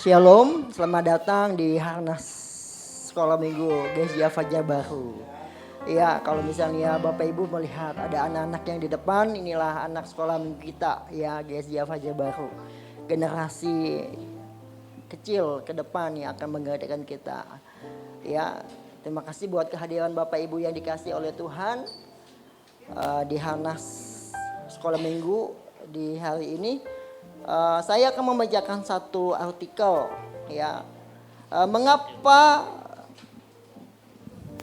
Shalom, selamat datang di Harnas Sekolah Minggu GSIA Fajar Baru. Ya, kalau misalnya Bapak Ibu melihat ada anak-anak yang di depan, inilah anak sekolah minggu kita, ya GSIA Fajar Baru. Generasi kecil ke depan yang akan menggantikan kita. Ya, terima kasih buat kehadiran Bapak Ibu yang dikasih oleh Tuhan di Harnas Sekolah Minggu di hari ini. Saya akan membacakan satu artikel, ya. Mengapa?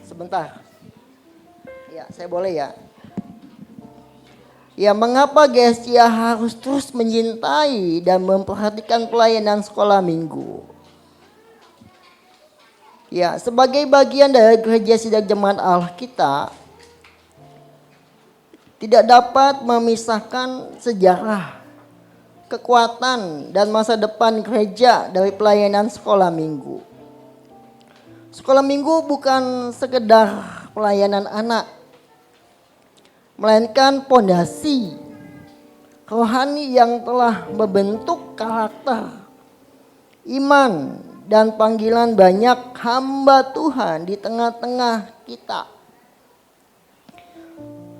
Sebentar, ya saya boleh ya. Ya, mengapa GSIA harus terus mencintai dan memperhatikan pelayanan sekolah minggu? Ya, sebagai bagian dari gereja sidang jemaat Allah kita, tidak dapat memisahkan sejarah, kekuatan dan masa depan gereja dari pelayanan sekolah minggu. Sekolah minggu bukan sekedar pelayanan anak, melainkan pondasi rohani yang telah membentuk karakter, iman dan panggilan banyak hamba Tuhan di tengah-tengah kita.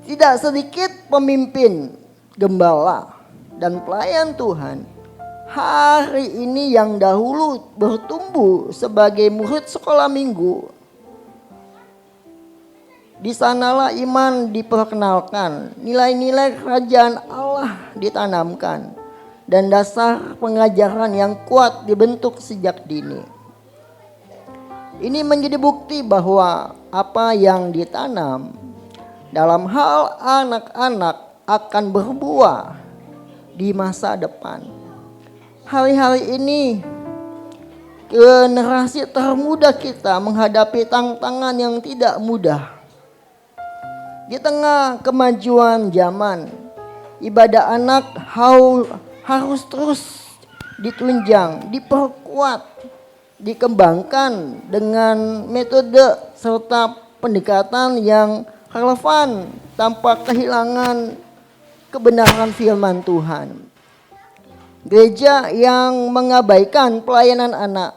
Tidak sedikit pemimpin, gembala dan pelayan Tuhan hari ini yang dahulu bertumbuh sebagai murid sekolah minggu. Di sanalah iman diperkenalkan, nilai-nilai kerajaan Allah ditanamkan, dan dasar pengajaran yang kuat dibentuk sejak dini. Ini menjadi bukti bahwa apa yang ditanam dalam hal anak-anak akan berbuah di masa depan. Hari-hari ini generasi termuda kita menghadapi tantangan yang tidak mudah. Di tengah kemajuan zaman, ibadah anak harus terus ditunjang, diperkuat, dikembangkan dengan metode serta pendekatan yang relevan tanpa kehilangan kebenaran firman Tuhan. Gereja yang mengabaikan pelayanan anak,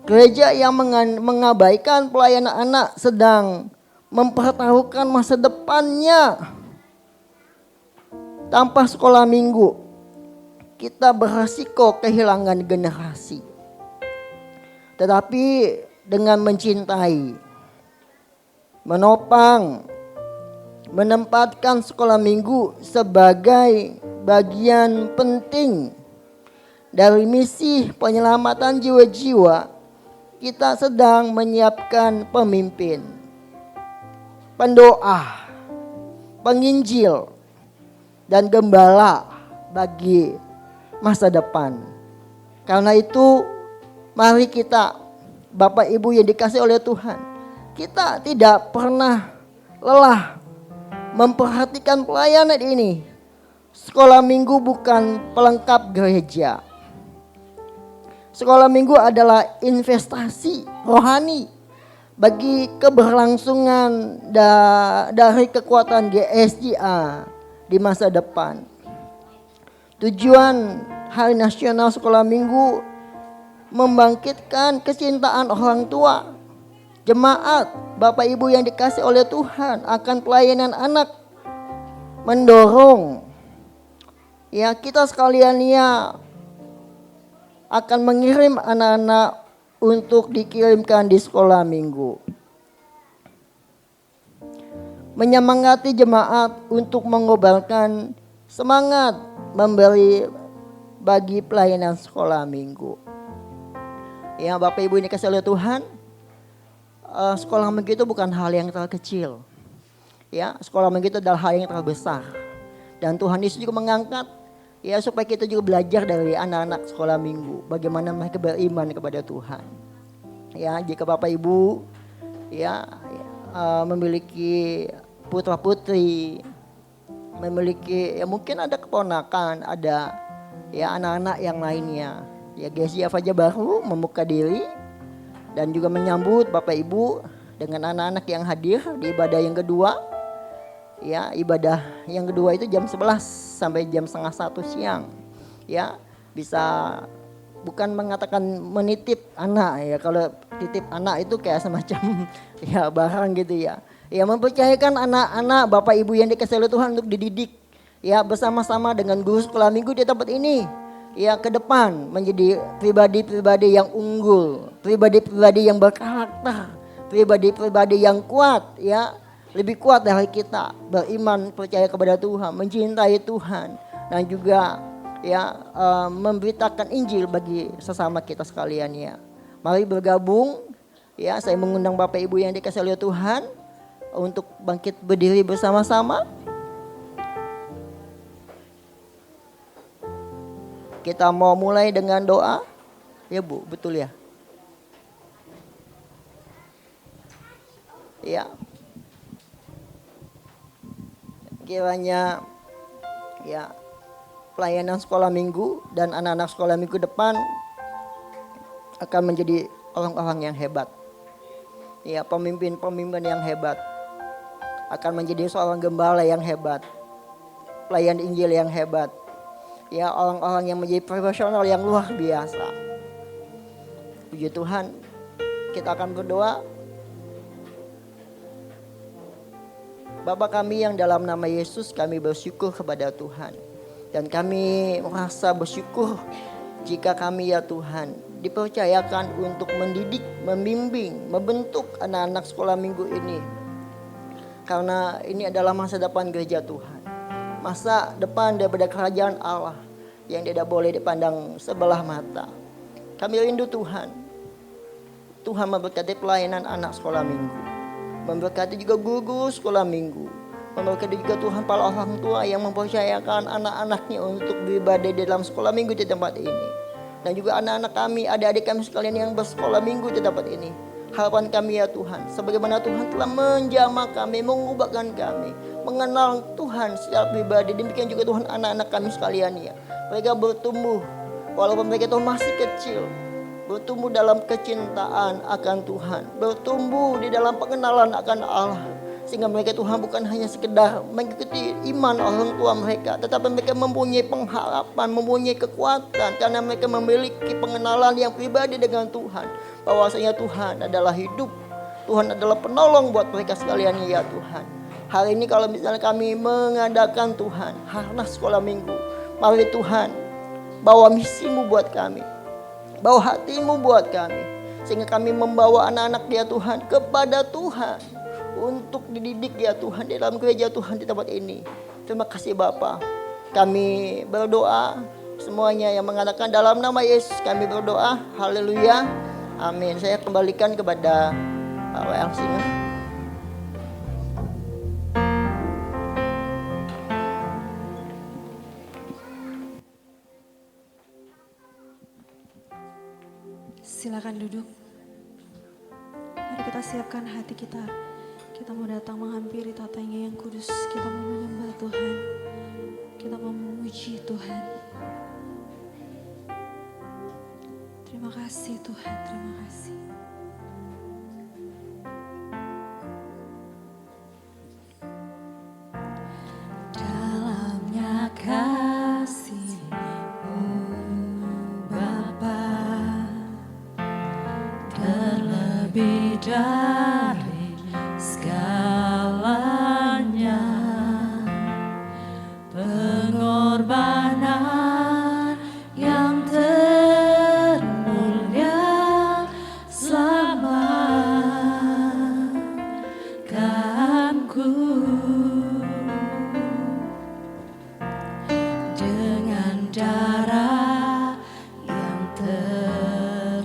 gereja yang mengabaikan pelayanan anak sedang mempertaruhkan masa depannya. Tanpa sekolah minggu, kita beresiko kehilangan generasi. Tetapi dengan mencintai, menopang, menempatkan sekolah minggu sebagai bagian penting dari misi penyelamatan jiwa-jiwa, kita sedang menyiapkan pemimpin, pendoa, penginjil, dan gembala bagi masa depan. Karena itu, mari kita, Bapak Ibu yang dikasih oleh Tuhan, kita tidak pernah lelah memperhatikan pelayanan ini. Sekolah minggu bukan pelengkap gereja. Sekolah minggu adalah investasi rohani bagi keberlangsungan dari kekuatan GSIA di masa depan. Tujuan Hari Nasional Sekolah Minggu membangkitkan kecintaan orang tua, jemaat, Bapak Ibu yang dikasih oleh Tuhan akan pelayanan anak, mendorong ya kita sekalian ya akan mengirim anak-anak untuk dikirimkan di sekolah minggu. Menyemangati jemaat untuk mengobarkan semangat memberi bagi pelayanan sekolah minggu. Ya Bapak Ibu ini dikasih oleh Tuhan, sekolah minggu itu bukan hal yang terlalu kecil. Ya, sekolah minggu itu adalah hal yang terlalu besar. Dan Tuhan Yesus juga mengangkat ya supaya kita juga belajar dari anak-anak sekolah minggu bagaimana mereka beriman kepada Tuhan. Ya, jika Bapak Ibu ya memiliki putra-putri, memiliki ya mungkin ada keponakan, ada ya anak-anak yang lainnya. Ya GSIA Fajar Baru membuka diri dan juga menyambut Bapak Ibu dengan anak-anak yang hadir di ibadah yang kedua. Ya, ibadah yang kedua itu jam 11 sampai jam setengah 1 siang. Ya, bisa bukan mengatakan menitip anak ya. Kalau titip anak itu kayak semacam ya barang gitu ya. Ya mempercayakan anak-anak Bapak Ibu yang dikasih oleh Tuhan untuk dididik ya bersama-sama dengan guru sekolah minggu di tempat ini. Ya ke depan menjadi pribadi-pribadi yang unggul, pribadi-pribadi yang berkarakter, pribadi-pribadi yang kuat ya, lebih kuat dari kita, beriman, percaya kepada Tuhan, mencintai Tuhan dan juga ya memberitakan Injil bagi sesama kita sekalian ya. Mari bergabung ya, saya mengundang Bapak Ibu yang dikasihi oleh Tuhan untuk bangkit berdiri bersama-sama. Kita mau mulai dengan doa. Ya Bu, betul ya? Ya. Kiranya ya pelayanan sekolah minggu dan anak-anak sekolah minggu depan akan menjadi orang-orang yang hebat. Ya, pemimpin-pemimpin yang hebat. Akan menjadi seorang gembala yang hebat. Pelayan Injil yang hebat. Ya, orang-orang yang menjadi profesional yang luar biasa. Puji Tuhan, kita akan berdoa. Bapa kami yang dalam nama Yesus, kami bersyukur kepada Tuhan. Dan kami merasa bersyukur jika kami ya Tuhan dipercayakan untuk mendidik, membimbing, membentuk anak-anak sekolah minggu ini. Karena ini adalah masa depan gereja Tuhan. Masa depan daripada kerajaan Allah yang tidak boleh dipandang sebelah mata. Kami rindu Tuhan. Tuhan memberkati pelayanan anak sekolah minggu. Memberkati juga guru sekolah minggu. Memberkati juga Tuhan para orang tua yang mempercayakan anak-anaknya untuk beribadah di dalam sekolah minggu di tempat ini. Dan juga anak-anak kami, adik-adik kami sekalian yang bersekolah minggu di tempat ini. Harapan kami ya Tuhan, sebagaimana Tuhan telah menjamah kami, mengubahkan kami, mengenal Tuhan secara pribadi. Demikian juga Tuhan anak-anak kami sekalian ya. Mereka bertumbuh, walaupun mereka Tuhan masih kecil. Bertumbuh dalam kecintaan akan Tuhan. Bertumbuh di dalam pengenalan akan Allah. Sehingga mereka Tuhan bukan hanya sekedar mengikuti iman orang tua mereka. Tetapi mereka mempunyai pengharapan, mempunyai kekuatan. Karena mereka memiliki pengenalan yang pribadi dengan Tuhan. Bahwasanya Tuhan adalah hidup. Tuhan adalah penolong buat mereka sekalian ya Tuhan. Hari ini kalau misalnya kami mengadakan Tuhan harnas sekolah minggu, mari Tuhan bawa misimu buat kami, bawa hatimu buat kami, sehingga kami membawa anak-anak ya Tuhan kepada Tuhan untuk dididik ya Tuhan di dalam gereja Tuhan di tempat ini. Terima kasih Bapa. Kami berdoa semuanya yang mengatakan dalam nama Yesus kami berdoa. Haleluya. Amin. Saya kembalikan kepada Pak W.R. Singer. Silakan duduk. Mari kita siapkan hati kita. Kita mau datang menghampiri tatanya yang kudus. Kita mau menyembah Tuhan. Kita mau memuji Tuhan. Terima kasih Tuhan, terima kasih. Dalamnya kasih-Mu Bapa, terlebih dari segalanya, pengorbanan yang termulia selamatkanku dengan darah yang tercurah.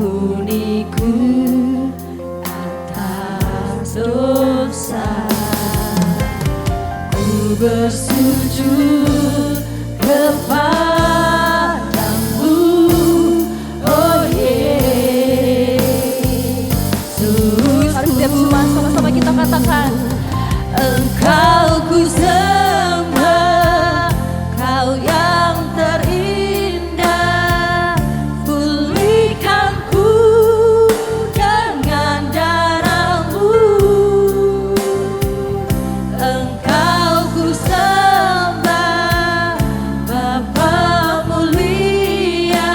ampuniku atas dosa. Ku bersujud kepadamu, oh Yesus. Mari setiap jemaat sama-sama kita katakan, Engkau ku sembah, Kau yang terindah, pulihkanku dengan darah-Mu. Engkau ku sembah, Bapa mulia,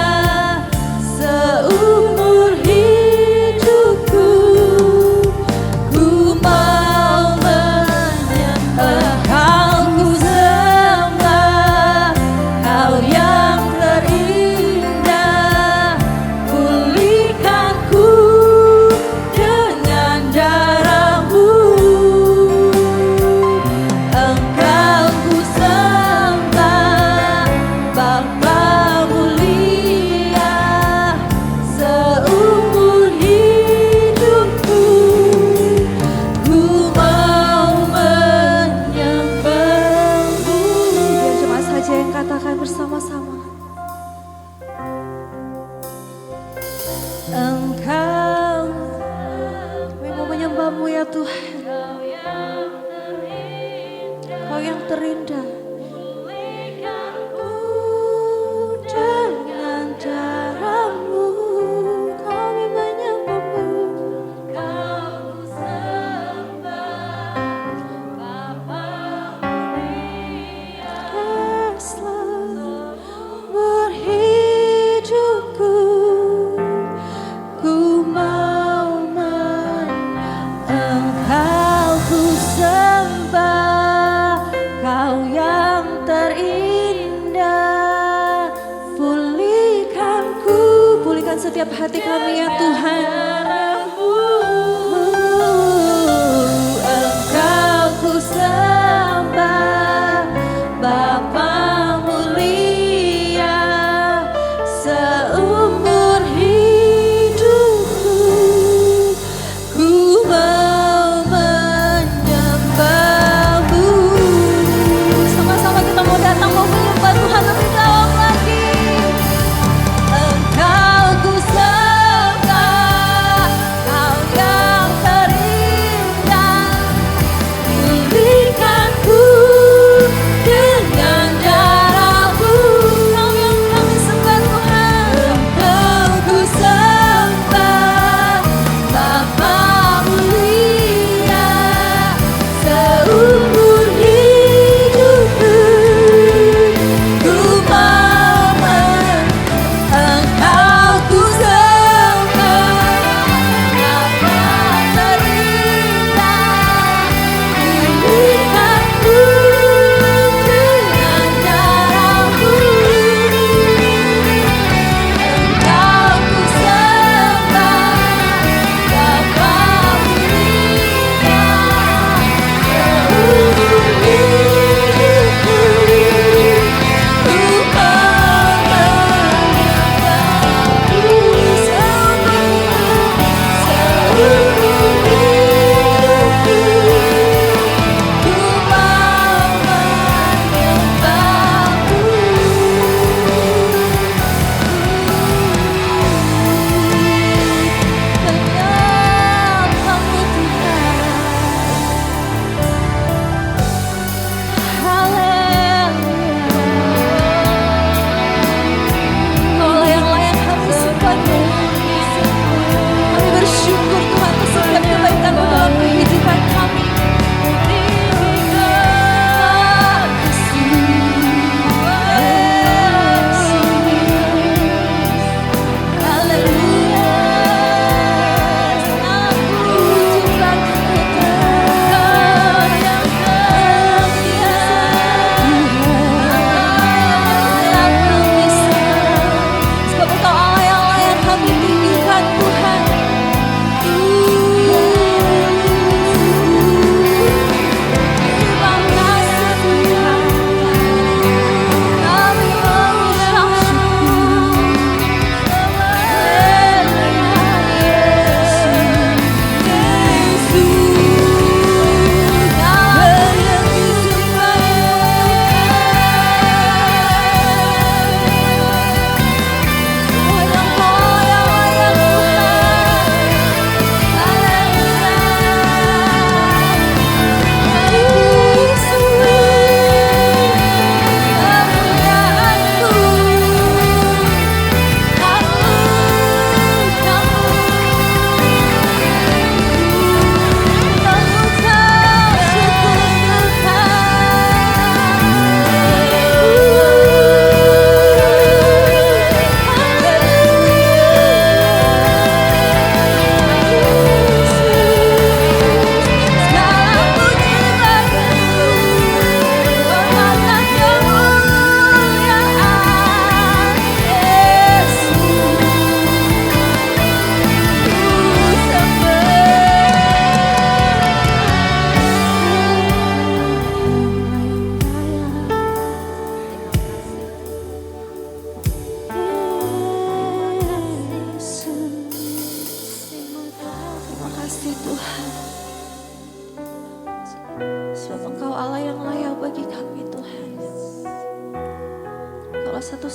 seumur hidupku ku mau menyembah. Engkau ku sembah, Kau yang terindah, pulihkanku dengan darah-Mu. Engkau ku sembah, Bapa mulia, seumur hidupku ku mau menyembah-Mu. Biar cuma saja yang katakan bersama-sama. Engkau, kami mau menyembah-Mu ya Tuhan. Kau yang terindah, dengan darah-Mu kami menyembah-Mu. Kau sembah, Bapa mulia, seumur hidupku ku mau Engkau ku sembah, Kau yang terindah, pulihkanku, pulihkan setiap hati kami ya Tuhan. Engkau ku sembah, Bapa mulia, seumur hidupku ku mau menyembah-Mu. Sama-sama kita mau datang, mau menyembah Tuhan lebih dalam lagi. Engkau ku sembah,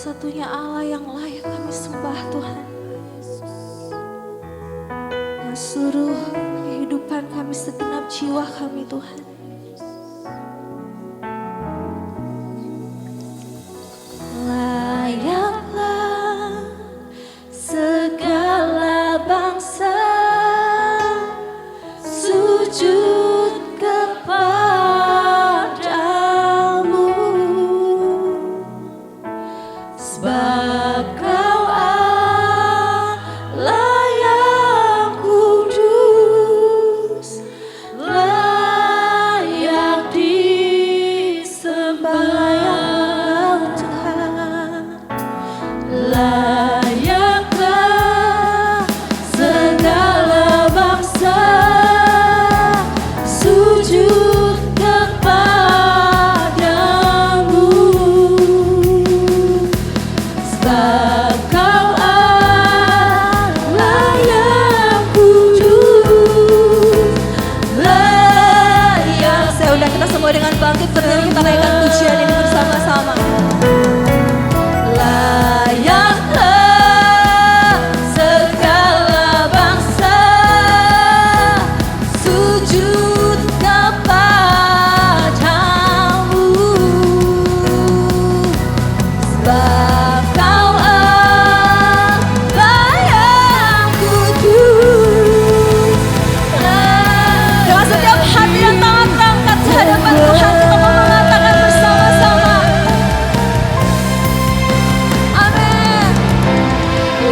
satu-satunya Allah yang layak kami sembah Tuhan. Yang seluruh kehidupan kami, segenap jiwa kami Tuhan. Layaklah segala bangsa sujud kepadamu, sebab Kau Allah yang kudus, layak disembah Tuhan. Layaklah segala bangsa sujud kepadamu, sebab Kau Allah yang kudus, layak. Saya undang kita semua dengan bangkit berdiri, kita naikkan pujian ini bersama-sama. Layaklah segala bangsa sujud kepadamu, sebab Kau Allah yang kudus. Dengan setiap hati dan tangan terangkat sehadapan Tuhan, kita mau mengatakan bersama-sama. Amin.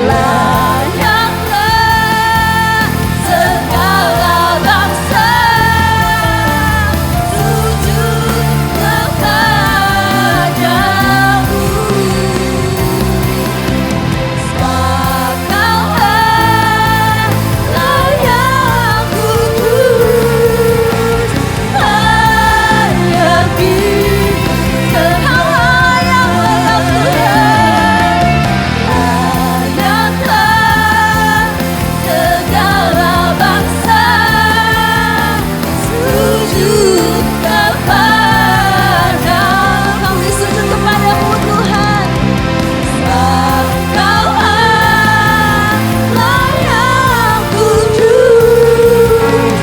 Layaklah segala bangsa sujud kepadamu, sebab Kau Allah yang kudus, layak disembah yang layak Tuhan. Layaklah segala bangsa sujud kepada, kami sujud kepadamu Tuhan, sebab Kau Allah yang kudus,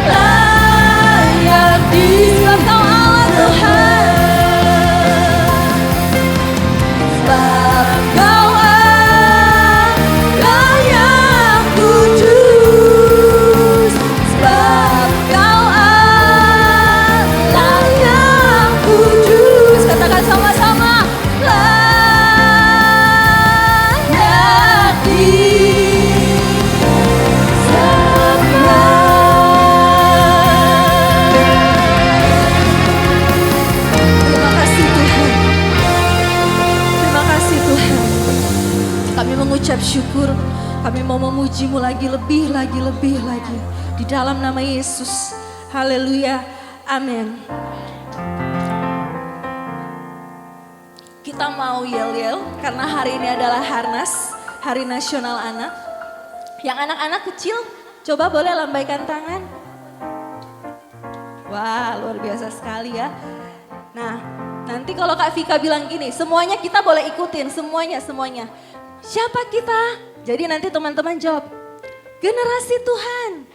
layak disembah. Kau Allah Tuhan, sebab Kau Allah yang kudus, sebab Kau Allah yang kudus. Katakan sama-sama, layak disembah. Terima kasih Tuhan. Terima kasih Tuhan. Kami mengucap syukur, kami mau memuji-Mu lagi, lebih lagi di dalam nama Yesus. Haleluya, amin. Kita mau yel-yel karena hari ini adalah Harnas, Hari Nasional Anak. Yang anak-anak kecil, coba boleh lambaikan tangan. Wah, luar biasa sekali ya. Nah, nanti kalau Kak Vika bilang gini, semuanya kita boleh ikutin, semuanya. Siapa kita? Jadi nanti teman-teman jawab, generasi Tuhan.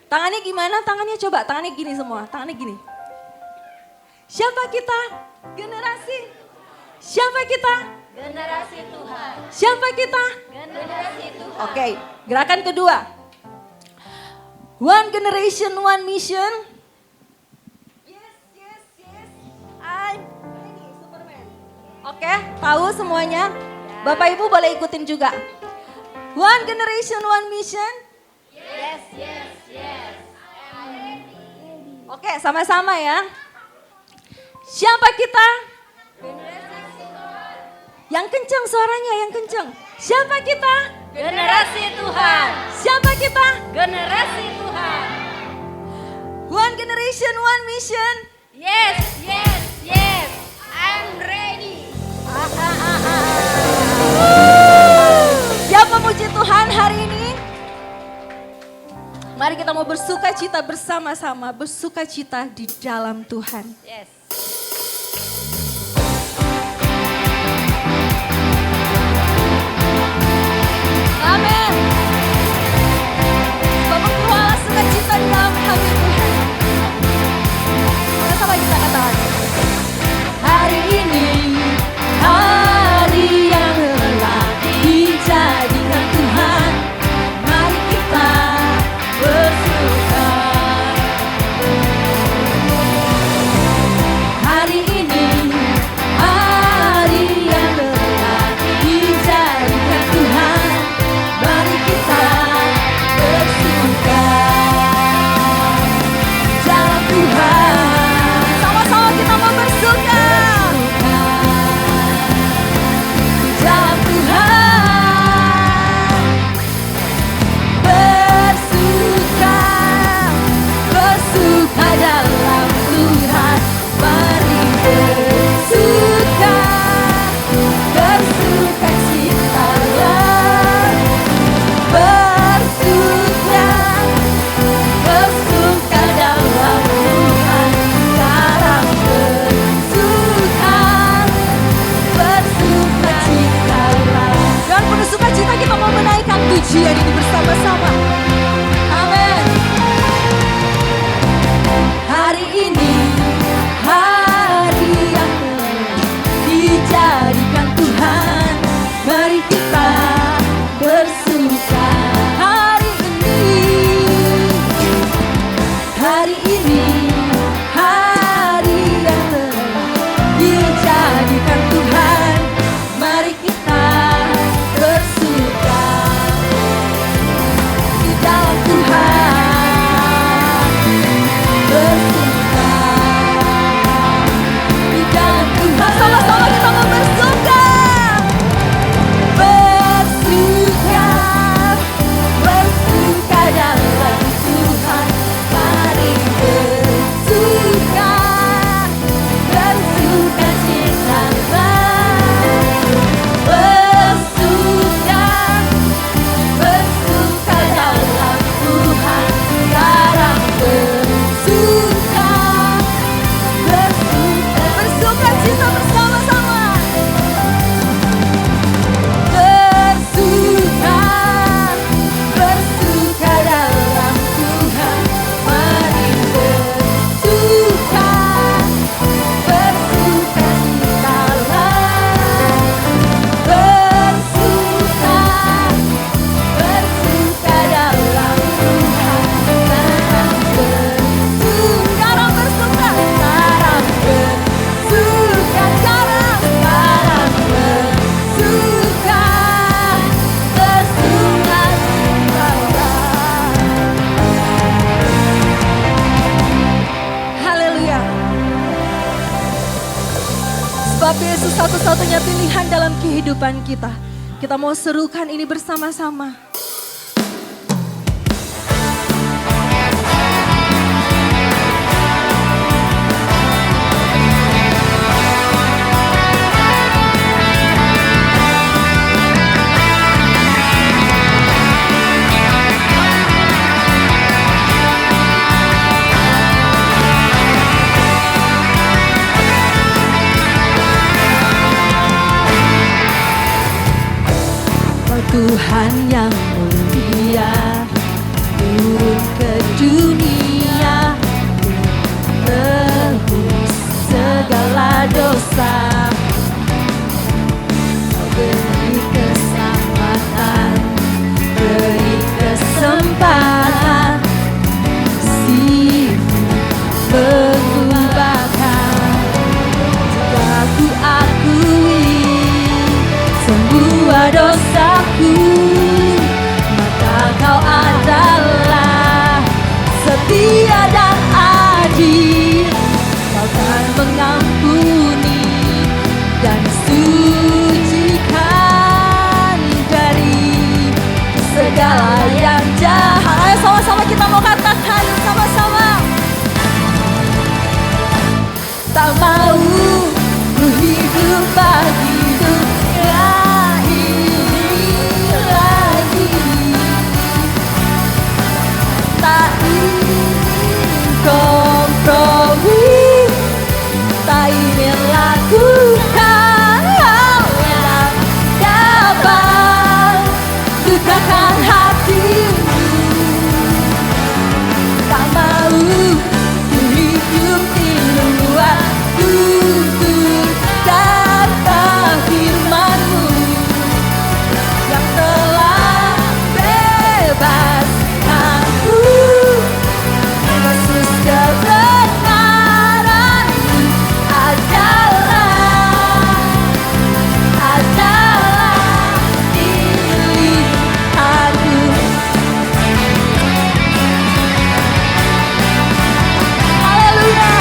Tangannya gimana? Tangannya coba, tangannya gini semua, tangannya gini. Siapa kita? Generasi. Siapa kita? Generasi Tuhan. Siapa kita? Generasi Tuhan. Oke, gerakan kedua. One generation, one mission. Yes. I'm ready, Superman. Oke, tahu semuanya? Bapak Ibu boleh ikutin juga. One generation, one mission. Yes. Oke, sama-sama ya. Siapa kita? Yang kenceng suaranya, yang kenceng. Siapa kita? Generasi Tuhan. Siapa kita? Generasi Tuhan. One generation, one mission. Yes. I'm ready. Siapa puji Tuhan hari ini? Mari kita mau bersuka cita bersama-sama, bersuka cita di dalam Tuhan. Yes. bersuka hari ini hari yang telah dijadikan Tuhan. Mari kita bersuka di dalam Tuhan, bersuka di dalam Tuhan. Sama-sama kita mau bersuka, bersuka, bersuka dalam Tuhan. Mari bersuka, bersuka citalah, bersuka, bersuka dalam Tuhan. Sekarang bersuka, bersuka, bersuka cita bersama-sama. Bersuka, bersuka dalam Tuhan. Mari bersuka, bersuka citalah, bersuka, bersuka dalam Tuhan. Sekarang bersuka, sekarang bersuka, sekarang bersuka, sekarang bersuka, bersuka citalah. Haleluya. Sebab Yesus satu-satunya pilihan dalam kehidupan kita. Kita mau serukan ini bersama-sama. Tuhan yang mulia turun ke dunia, tebus segala dosa. Kau beri keselamatan, beri kesempatan, kasih-Mu mengubahkan. Jika ku akui semua dosaku, maka Kau adalah setia dan adil. Kau akan mengampuni dan sucikan dari segala yang jahat. Ayo sama-sama kita mau katakan sama-sama. Tak mau ku hidup bagi dunia ini lagi, tak ingin kompromi, tak ingin lakukan hal yang dapat dukakan hatimu. Tak mau ku hidup di luar tutur kata firman-Mu yang telah bebaskanku. Yesus, kebenaran-Mu adalah pilihanku. Haleluya.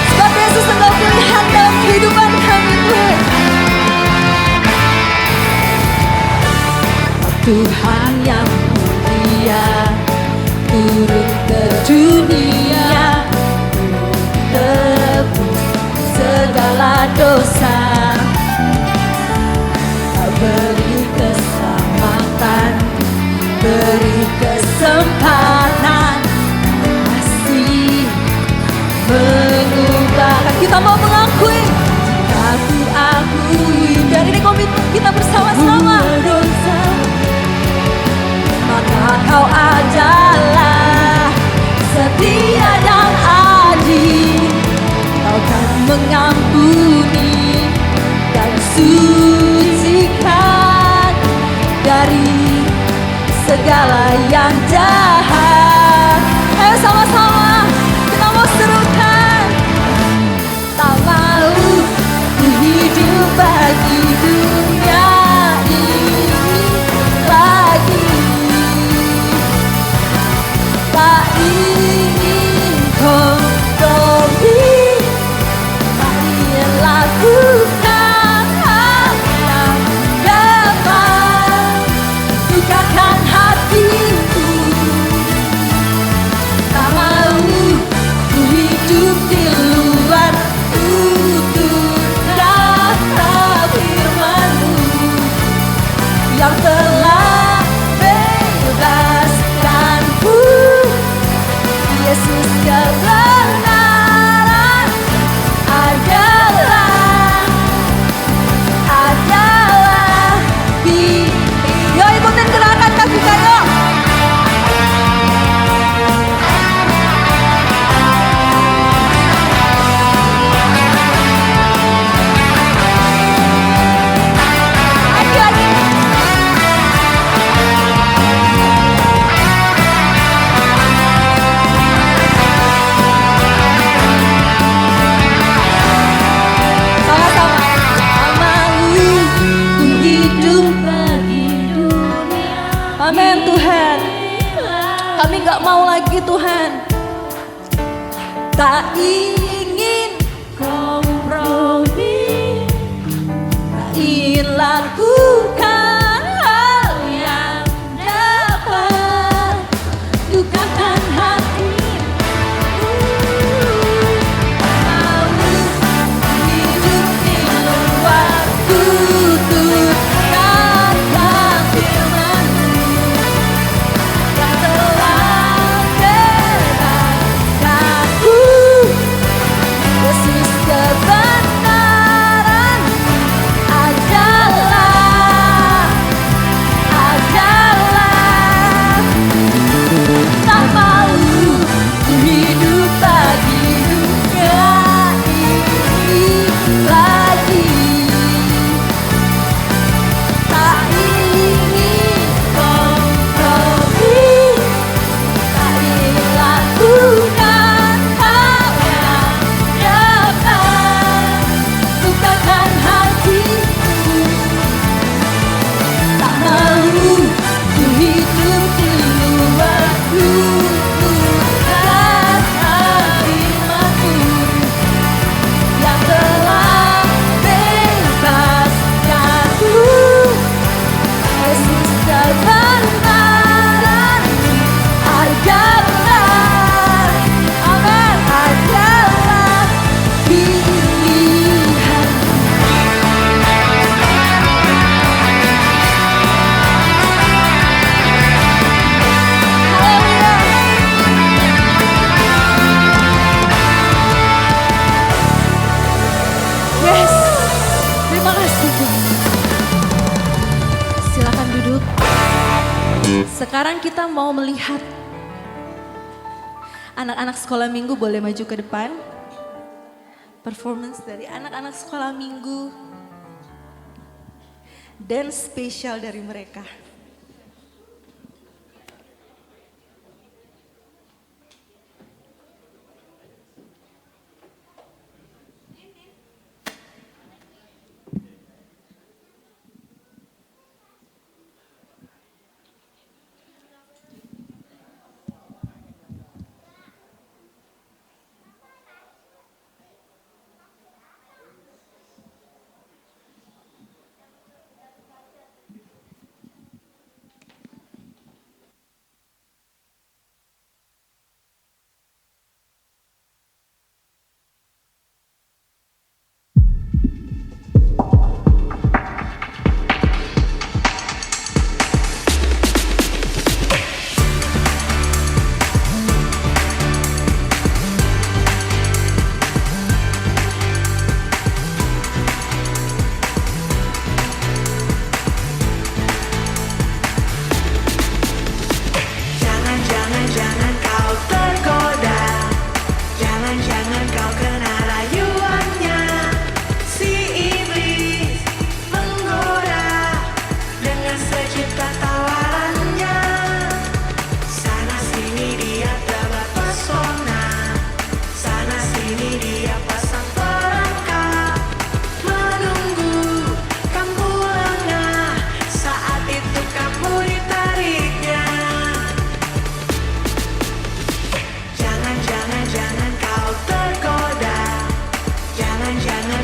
Sebab Yesus Engkau pilihan dalam kehidupan kami, Tuhan. Tuhan yang mulia turun ke dunia, tebus segala dosa. Kau beri keselamatan, beri kesempatan, kasih mengubahkan. Kita mau mengakui, jika ku akui, dan ini komitmen kita bersama-sama, maka Kau adalah setia dan adil. Kau kan mengampuni dan sucikan dari segala yang jahat. Ayo sama-sama kita mau serukan. Tak mau ku hidup bagi dunia ini lagi. Tak ingin kompromi, tak ingin lakukan hal yang dapat lukakan hatiku. Tak mau ku hidup di luar tutur kata firman-Mu yang telah bebaskanku. Yesus kebenaran adalah Yo ikutin gerakan kaki kayo. Lagi. Sama-sama. Mau ku hidup bagi dunia. Amin Tuhan. Kami gak mau lagi Tuhan. Tak ingin kompromi, tak ingin lakukan hal yang dapat lukakan hatiku. Mau hidup di luar tutur kata firman-Mu yang telah bebaskanku. Yesus kebenaran adalah tak mau ku hidup bagi dunia ini lagi. Tak ingin kompromi, tak ingin lakukan hal yang dapat lukakan hatiku. Tak mau ku hidup di luar tutur kata firman-Mu yang telah bebaskanku. Yesus kebenaran adalah, amin, adalah pilihan. Yes, terima kasih Tuhan. Silakan duduk. Sekarang kita mau melihat anak-anak sekolah minggu, boleh maju ke depan. Performance dari anak-anak sekolah minggu. Dance spesial dari mereka. secipta tawarannya. Sana sini dia tebar pesona, sana sini dia pasang perangkap, menunggu kamu lengah, saat itu kamu ditariknya. Jangan kau tergoda, jangan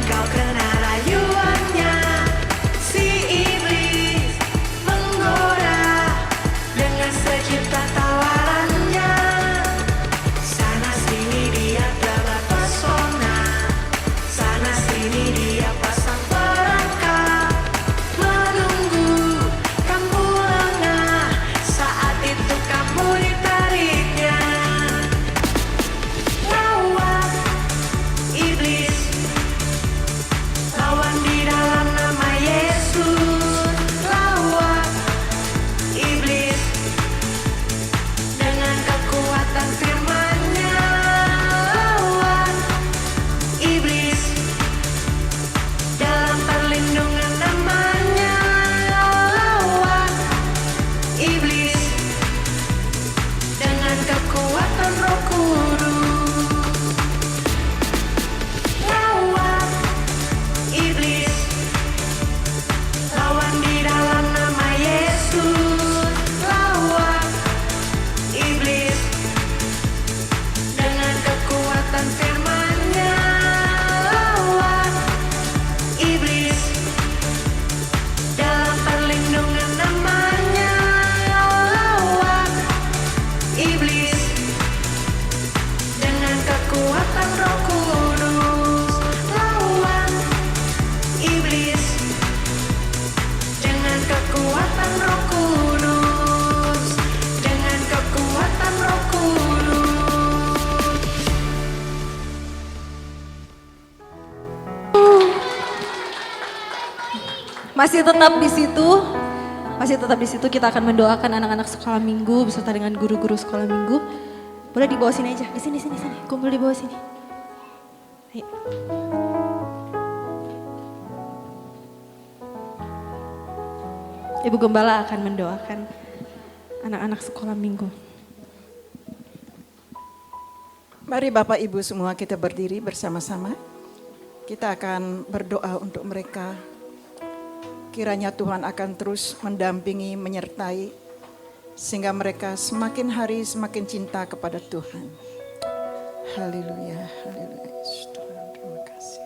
kau kena rayuannya. Si iblis menggoda dengan secipta tawarannya. Sana sini dia tebar pesona, sana sini dia pasang perangkap, menunggu kamu lengah, saat itu kamu ditariknya. Lawan iblis, lawan di dalam nama Yesus. Lawan iblis dengan kekuatan firman-Nya. Lawan iblis dalam perlindungan nama-Nya. Lawan iblis dengan kekuatan Roh Kudus. Lawan iblis, lawan di dalam nama Yesus. Lawan iblis dengan kekuatan firman-Nya. Lawan iblis dalam perlindungan nama-Nya. Lawan iblis dengan kekuatan Roh Kudus. Lawan iblis dengan kekuatan Roh Kudus. Dengan kekuatan Roh Kudus. Masih tetap di situ. Masih tetap di situ, kita akan mendoakan anak-anak sekolah minggu beserta dengan guru-guru sekolah minggu. Boleh di bawah sini aja. Di sini. Kumpul di bawah sini. Ayo. Ibu Gembala akan mendoakan anak-anak sekolah minggu. Mari Bapak Ibu semua kita berdiri bersama-sama. Kita akan berdoa untuk mereka. Kiranya Tuhan akan terus mendampingi, menyertai, sehingga mereka semakin hari semakin cinta kepada Tuhan. Haleluya, haleluya. Yesus Tuhan, terima kasih.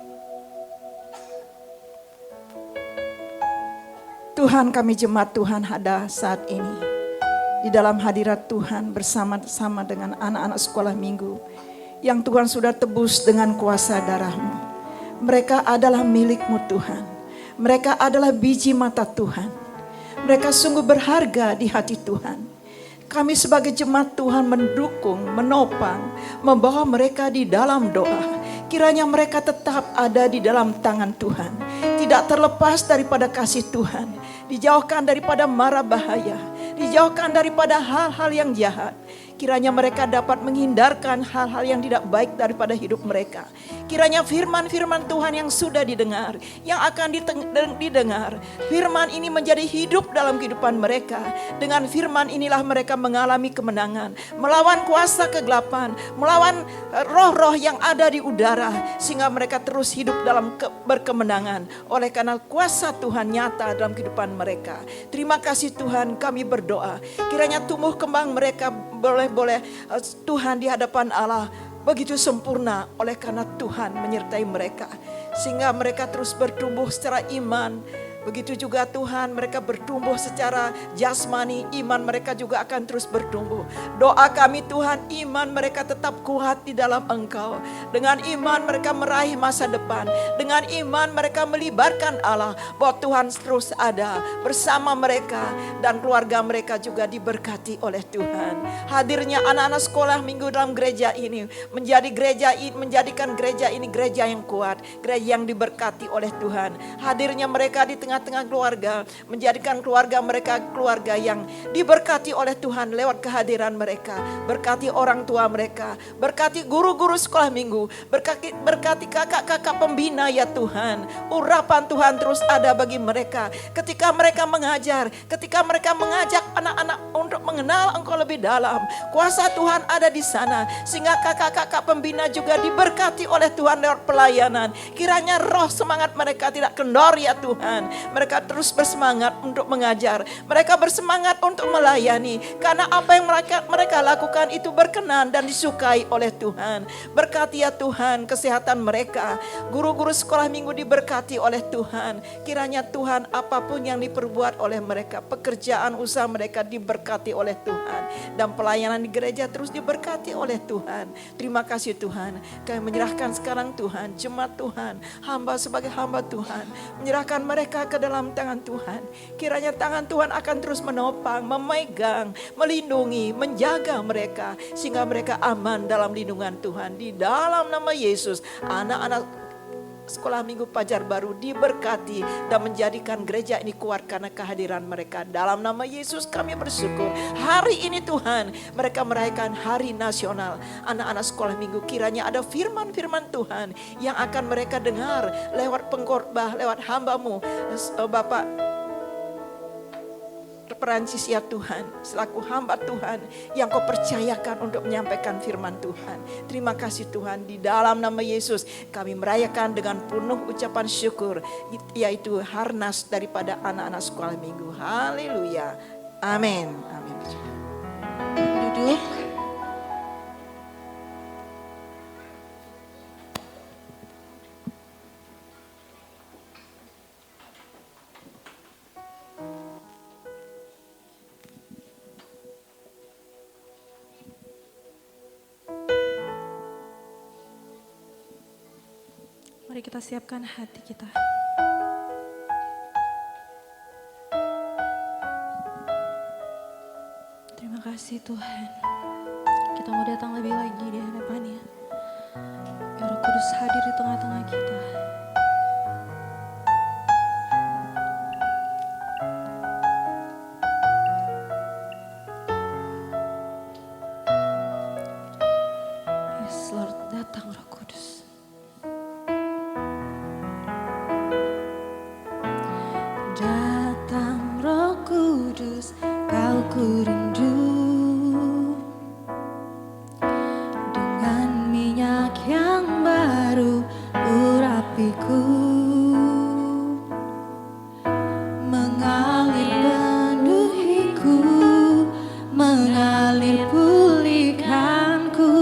Tuhan, kami jemaat Tuhan ada saat ini di dalam hadirat Tuhan bersama-sama dengan anak-anak sekolah minggu yang Tuhan sudah tebus dengan kuasa darah-Mu. Mereka adalah milik-Mu Tuhan. Mereka adalah biji mata Tuhan. Mereka sungguh berharga di hati Tuhan. Kami sebagai jemaat Tuhan mendukung, menopang, membawa mereka di dalam doa. Kiranya mereka tetap ada di dalam tangan Tuhan. Tidak terlepas daripada kasih Tuhan. Dijauhkan daripada mara bahaya. Dijauhkan daripada hal-hal yang jahat. Kiranya mereka dapat menghindarkan hal-hal yang tidak baik daripada hidup mereka. Kiranya firman-firman Tuhan yang sudah didengar, yang akan didengar, firman ini menjadi hidup dalam kehidupan mereka. Dengan firman inilah mereka mengalami kemenangan, melawan kuasa kegelapan, melawan roh-roh yang ada di udara, sehingga mereka terus hidup dalam berkemenangan. Oleh karena kuasa Tuhan nyata dalam kehidupan mereka. Terima kasih Tuhan, kami berdoa. Kiranya tumbuh kembang mereka boleh Tuhan di hadapan Allah begitu sempurna oleh karena Tuhan menyertai mereka. Sehingga mereka terus bertumbuh secara iman. Begitu juga Tuhan mereka bertumbuh secara jasmani, iman mereka juga akan terus bertumbuh. Doa kami Tuhan, iman mereka tetap kuat di dalam Engkau. Dengan iman mereka meraih masa depan. Dengan iman mereka melibatkan Allah bahwa Tuhan terus ada bersama mereka. Dan keluarga mereka juga diberkati oleh Tuhan. Hadirnya anak-anak sekolah minggu dalam gereja ini menjadikan gereja ini gereja yang kuat, gereja yang diberkati oleh Tuhan. Hadirnya mereka di tengah tengah-tengah keluarga, menjadikan keluarga mereka keluarga yang diberkati oleh Tuhan lewat kehadiran mereka. Berkati orang tua mereka, berkati guru-guru sekolah minggu, berkati kakak-kakak pembina ya Tuhan. Urapan Tuhan terus ada bagi mereka ketika mereka mengajar, ketika mereka mengajak anak-anak untuk mengenal Engkau lebih dalam. Kuasa Tuhan ada di sana sehingga kakak-kakak pembina juga diberkati oleh Tuhan lewat pelayanan. Kiranya roh semangat mereka tidak kendor ya Tuhan. Mereka terus bersemangat untuk mengajar. Mereka bersemangat untuk melayani. Karena apa yang mereka lakukan itu berkenan dan disukai oleh Tuhan. Berkati ya Tuhan kesehatan mereka. Guru-guru sekolah minggu diberkati oleh Tuhan. Kiranya Tuhan apapun yang diperbuat oleh mereka, pekerjaan usaha mereka diberkati oleh Tuhan. Dan pelayanan di gereja terus diberkati oleh Tuhan. Terima kasih Tuhan. Kami menyerahkan sekarang Tuhan, jemaat Tuhan, hamba sebagai hamba Tuhan, menyerahkan mereka ke dalam tangan Tuhan. Kiranya tangan Tuhan akan terus menopang, memegang, melindungi, menjaga mereka sehingga mereka aman dalam lindungan Tuhan. Di dalam nama Yesus, anak-anak sekolah minggu Pajar Baru diberkati dan menjadikan gereja ini kuat karena kehadiran mereka. Dalam nama Yesus kami bersyukur. Hari ini Tuhan, mereka merayakan hari nasional anak-anak sekolah minggu. Kiranya ada firman-firman Tuhan yang akan mereka dengar lewat pengkhotbah, lewat hamba-Mu Bapak Perancis ya Tuhan, selaku hamba Tuhan yang Kau percayakan untuk menyampaikan firman Tuhan. Terima kasih Tuhan, di dalam nama Yesus kami merayakan dengan penuh ucapan syukur, yaitu harnas daripada anak-anak sekolah minggu. Haleluya, amin. Amin. Duduk. Mari kita siapkan hati kita. Terima kasih Tuhan. Kita mau datang lebih lagi di hadapan-Nya. Ya Roh Kudus hadir di tengah-tengah kita. Yes Lord, datang Roh Kudus. Datang Roh Kudus, Kau ku rindu. Dengan minyak yang baru urapiku, mengalir penuhiku, mengalir pulihkanku.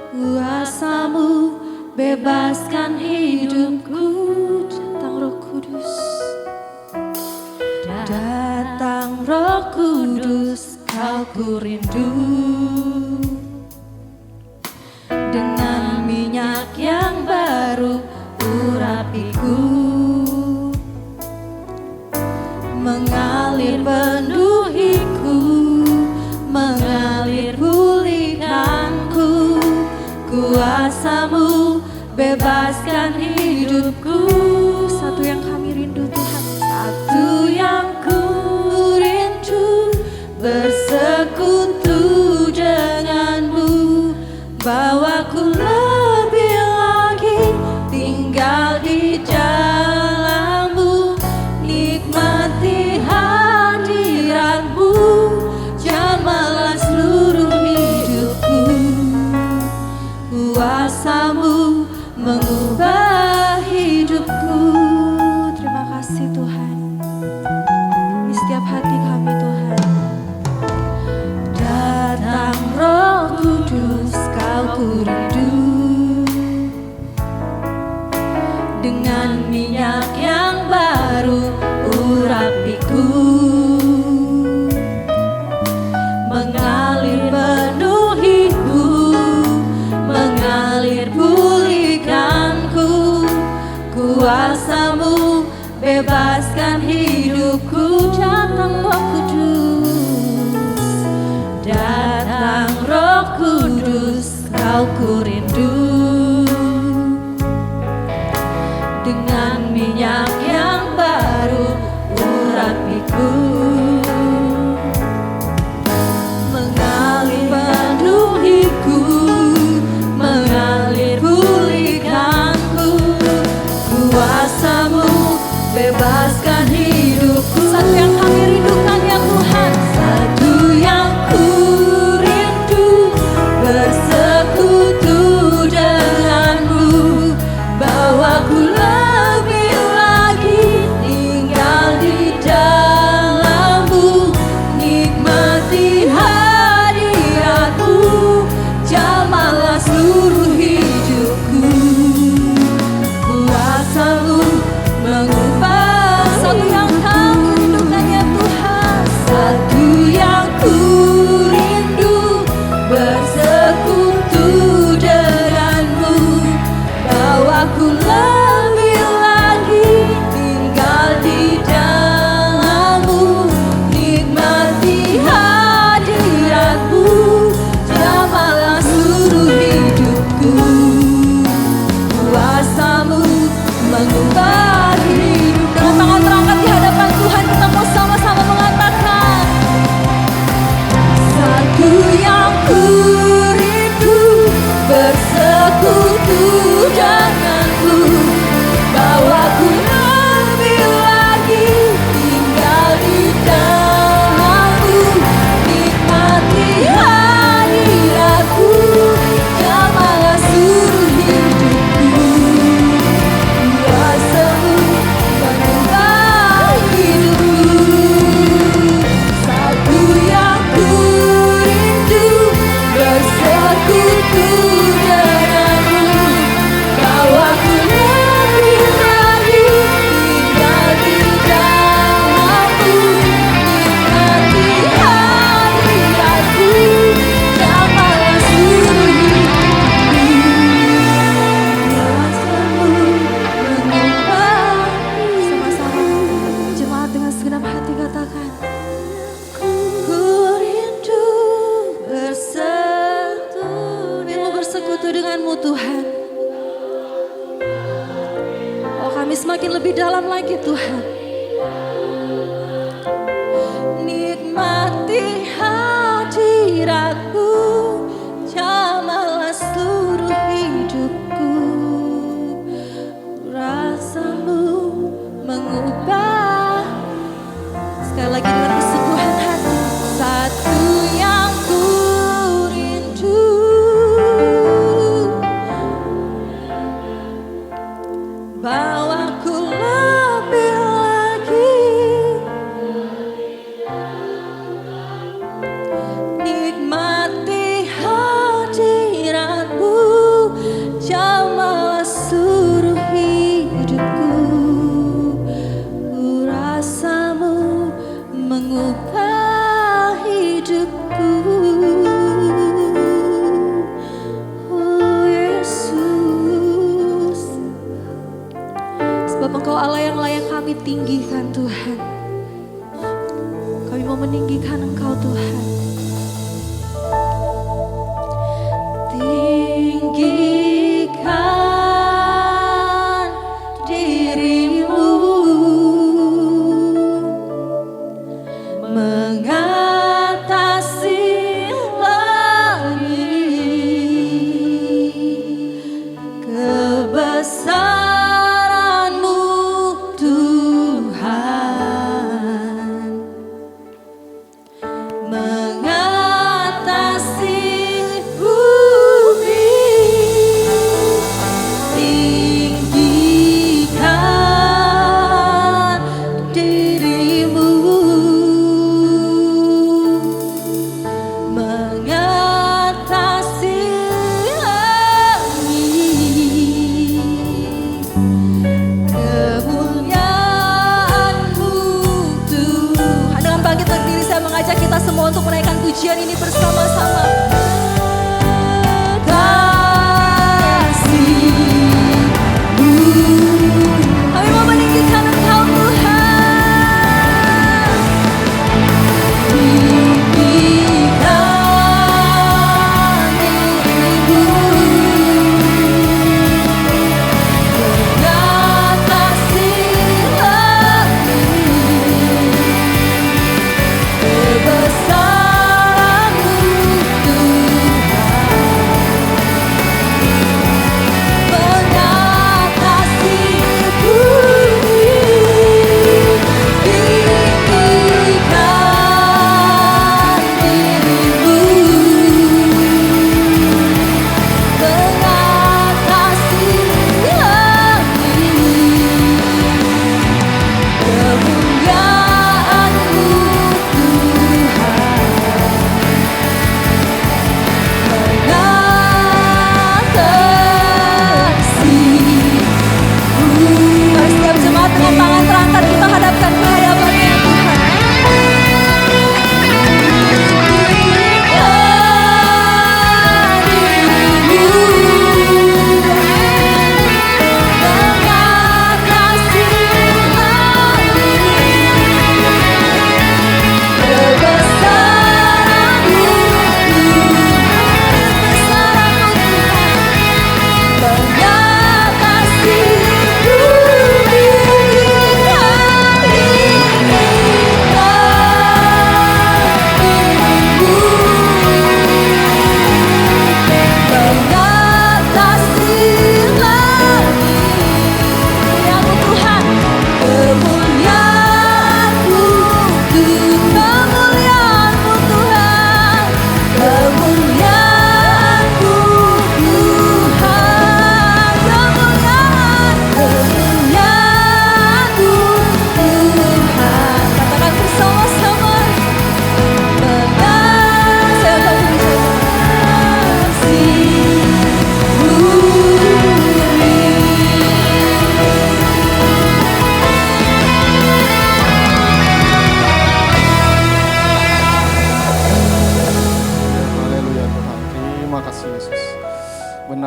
Kuasa-Mu bebaskan hidupku. Datang Roh Kudus. Datang Roh Kudus, Kau ku rindu. Dengan minyak yang baru urapiku, mengalir penuhiku, mengalir pulihkanku. Kuasa-Mu bebaskan hidupku. Satu yang kami rindu Tuhan, satu yang ku rindu, bersekutu denganmu. Bawaku lebih lagi tinggal di dalam-Mu, nikmati hadirat-Mu, jamahlah seluruh hidupku. Kuasa-Mu mengubah hidupku. Satu yang ku rindu bersekutu denganmu, bawaku lebih lagi tinggal di dalammu, nikmati hadiratmu, jamalah seluruh hidupku. Kuasamu mengubah hidup. Dengan tangan terangkat di hadapan Tuhan, kita mau sama-sama mengatakan, satu yang ku rindu bersekutu denganmu, bawaku lebih lagi tinggal di dalammu, nikmati hadiratku, jamalah seluruh hidupku. Kuasamu mengubah hidupku. Satu yang ku rindu bersekutu denganmu, bawaku lebih lagi tinggal di dalammu, nikmati hadiratku, jamalah seluruh hidupku. Sama-sama jemaat dengan segenap hati katakan, ku rindu bersekutu denganmu Tuhan. Oh, kami semakin lebih dalam lagi Tuhan. Nikmati hadiratmu, jamalah seluruh hidupku. Rasamu mengubah. Sekali lagi dengan kesungguhan hati, satu yang ku rindu bawaku lebih lagi nikmati hadiratmu, jamalah seluruh hidupku. Rasamu mengubah hidupku. Oh Yesus, sebab Engkau Allah yang layak kami tinggikan Tuhan. Kami mau meninggikan Engkau Tuhan. Tinggikan dirimu, mengatasi langit, kebesaranmu Tuhan, mengatasi bumi. Tinggikan dirimu, mengatasi langit, kemuliaan-Mu Tuhan. Dengan bangkit berdiri, saya mengajak kita semua untuk menaikkan pujian ini bersama-sama. Kasih-Mu, kami mau meninggikan Engkau Tuhan. Tinggikan dirimu, mengatasi langit, kebesaranmu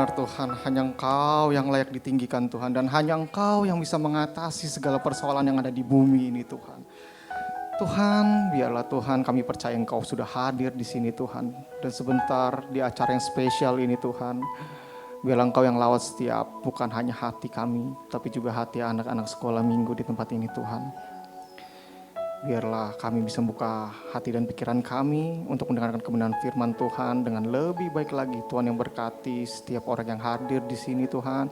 benar Tuhan, hanya Engkau yang layak ditinggikan Tuhan. Dan hanya Engkau yang bisa mengatasi segala persoalan yang ada di bumi ini Tuhan. Tuhan, biarlah Tuhan kami percaya Engkau sudah hadir di sini Tuhan. Dan sebentar di acara yang spesial ini Tuhan, biarlah Engkau yang lawat setiap, bukan hanya hati kami, tapi juga hati anak-anak sekolah minggu di tempat ini Tuhan. Biarlah kami bisa membuka hati dan pikiran kami untuk mendengarkan kebenaran firman Tuhan dengan lebih baik lagi. Tuhan yang berkati setiap orang yang hadir di sini Tuhan,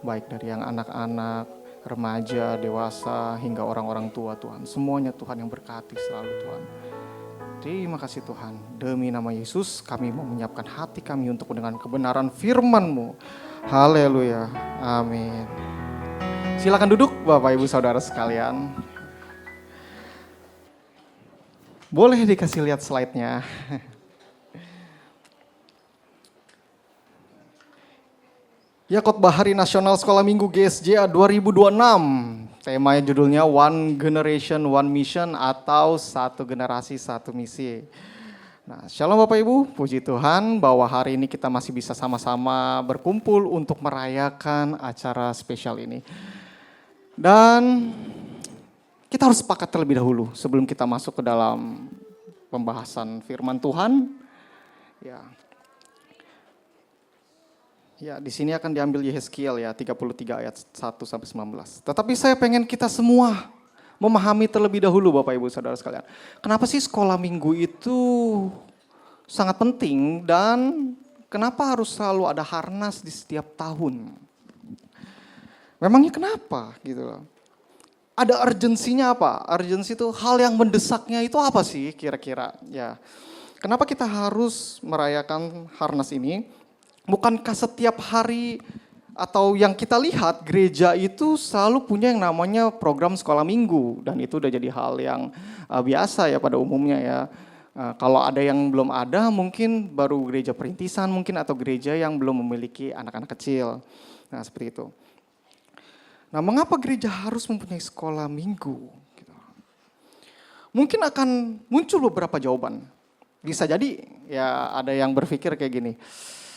baik dari yang anak-anak, remaja, dewasa, hingga orang-orang tua Tuhan. Semuanya Tuhan yang berkati selalu Tuhan. Terima kasih Tuhan. Demi nama Yesus kami mau menyiapkan hati kami untuk mendengarkan kebenaran firman-Mu. Haleluya. Amin. Silakan duduk Bapak Ibu Saudara sekalian. Boleh dikasih lihat slide-nya. Ya, khotbah Hari Nasional Sekolah Minggu GSJA 2026. Temanya judulnya One Generation, One Mission atau Satu Generasi, Satu Misi. Nah, shalom Bapak Ibu, puji Tuhan bahwa hari ini kita masih bisa sama-sama berkumpul untuk merayakan acara spesial ini. Dan kita harus sepakat terlebih dahulu sebelum kita masuk ke dalam pembahasan firman Tuhan. Ya, di sini akan diambil Yehezkiel ya 33 ayat 1 sampai 19. Tetapi saya pengen kita semua memahami terlebih dahulu Bapak Ibu Saudara sekalian. Kenapa sih sekolah minggu itu sangat penting dan kenapa harus selalu ada harnas di setiap tahun? Memangnya kenapa gitu loh? Ada urgensinya apa? Urgensi itu hal yang mendesaknya itu apa sih kira-kira? Ya, kenapa kita harus merayakan harnas ini? Bukankah setiap hari atau yang kita lihat gereja itu selalu punya yang namanya program sekolah minggu dan itu udah jadi hal yang biasa ya pada umumnya ya. Kalau ada yang belum ada mungkin baru gereja perintisan mungkin atau gereja yang belum memiliki anak-anak kecil. Nah seperti itu. Nah, mengapa gereja harus mempunyai sekolah minggu? Mungkin akan muncul beberapa jawaban. Bisa jadi ya ada yang berpikir kayak gini.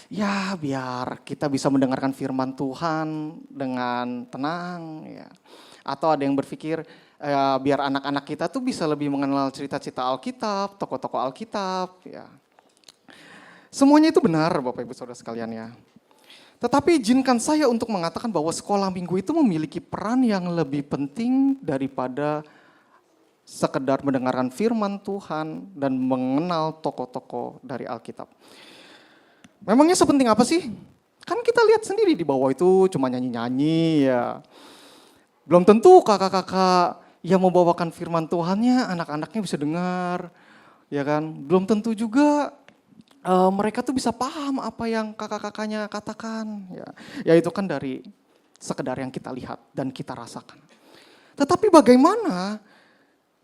Ya, biar kita bisa mendengarkan firman Tuhan dengan tenang ya. Atau ada yang berpikir biar anak-anak kita tuh bisa lebih mengenal cerita-cerita Alkitab, tokoh-tokoh Alkitab ya. Semuanya itu benar Bapak Ibu Saudara sekalian ya. Tetapi izinkan saya untuk mengatakan bahwa sekolah minggu itu memiliki peran yang lebih penting daripada sekedar mendengarkan firman Tuhan dan mengenal tokoh-tokoh dari Alkitab. Memangnya sepenting apa sih? Kan kita lihat sendiri di bawah itu cuma nyanyi-nyanyi ya. Belum tentu kakak-kakak yang membawakan firman Tuhannya anak-anaknya bisa dengar. Ya kan? Belum tentu juga mereka tuh bisa paham apa yang kakak-kakaknya katakan. Ya itu kan dari sekedar yang kita lihat dan kita rasakan. Tetapi bagaimana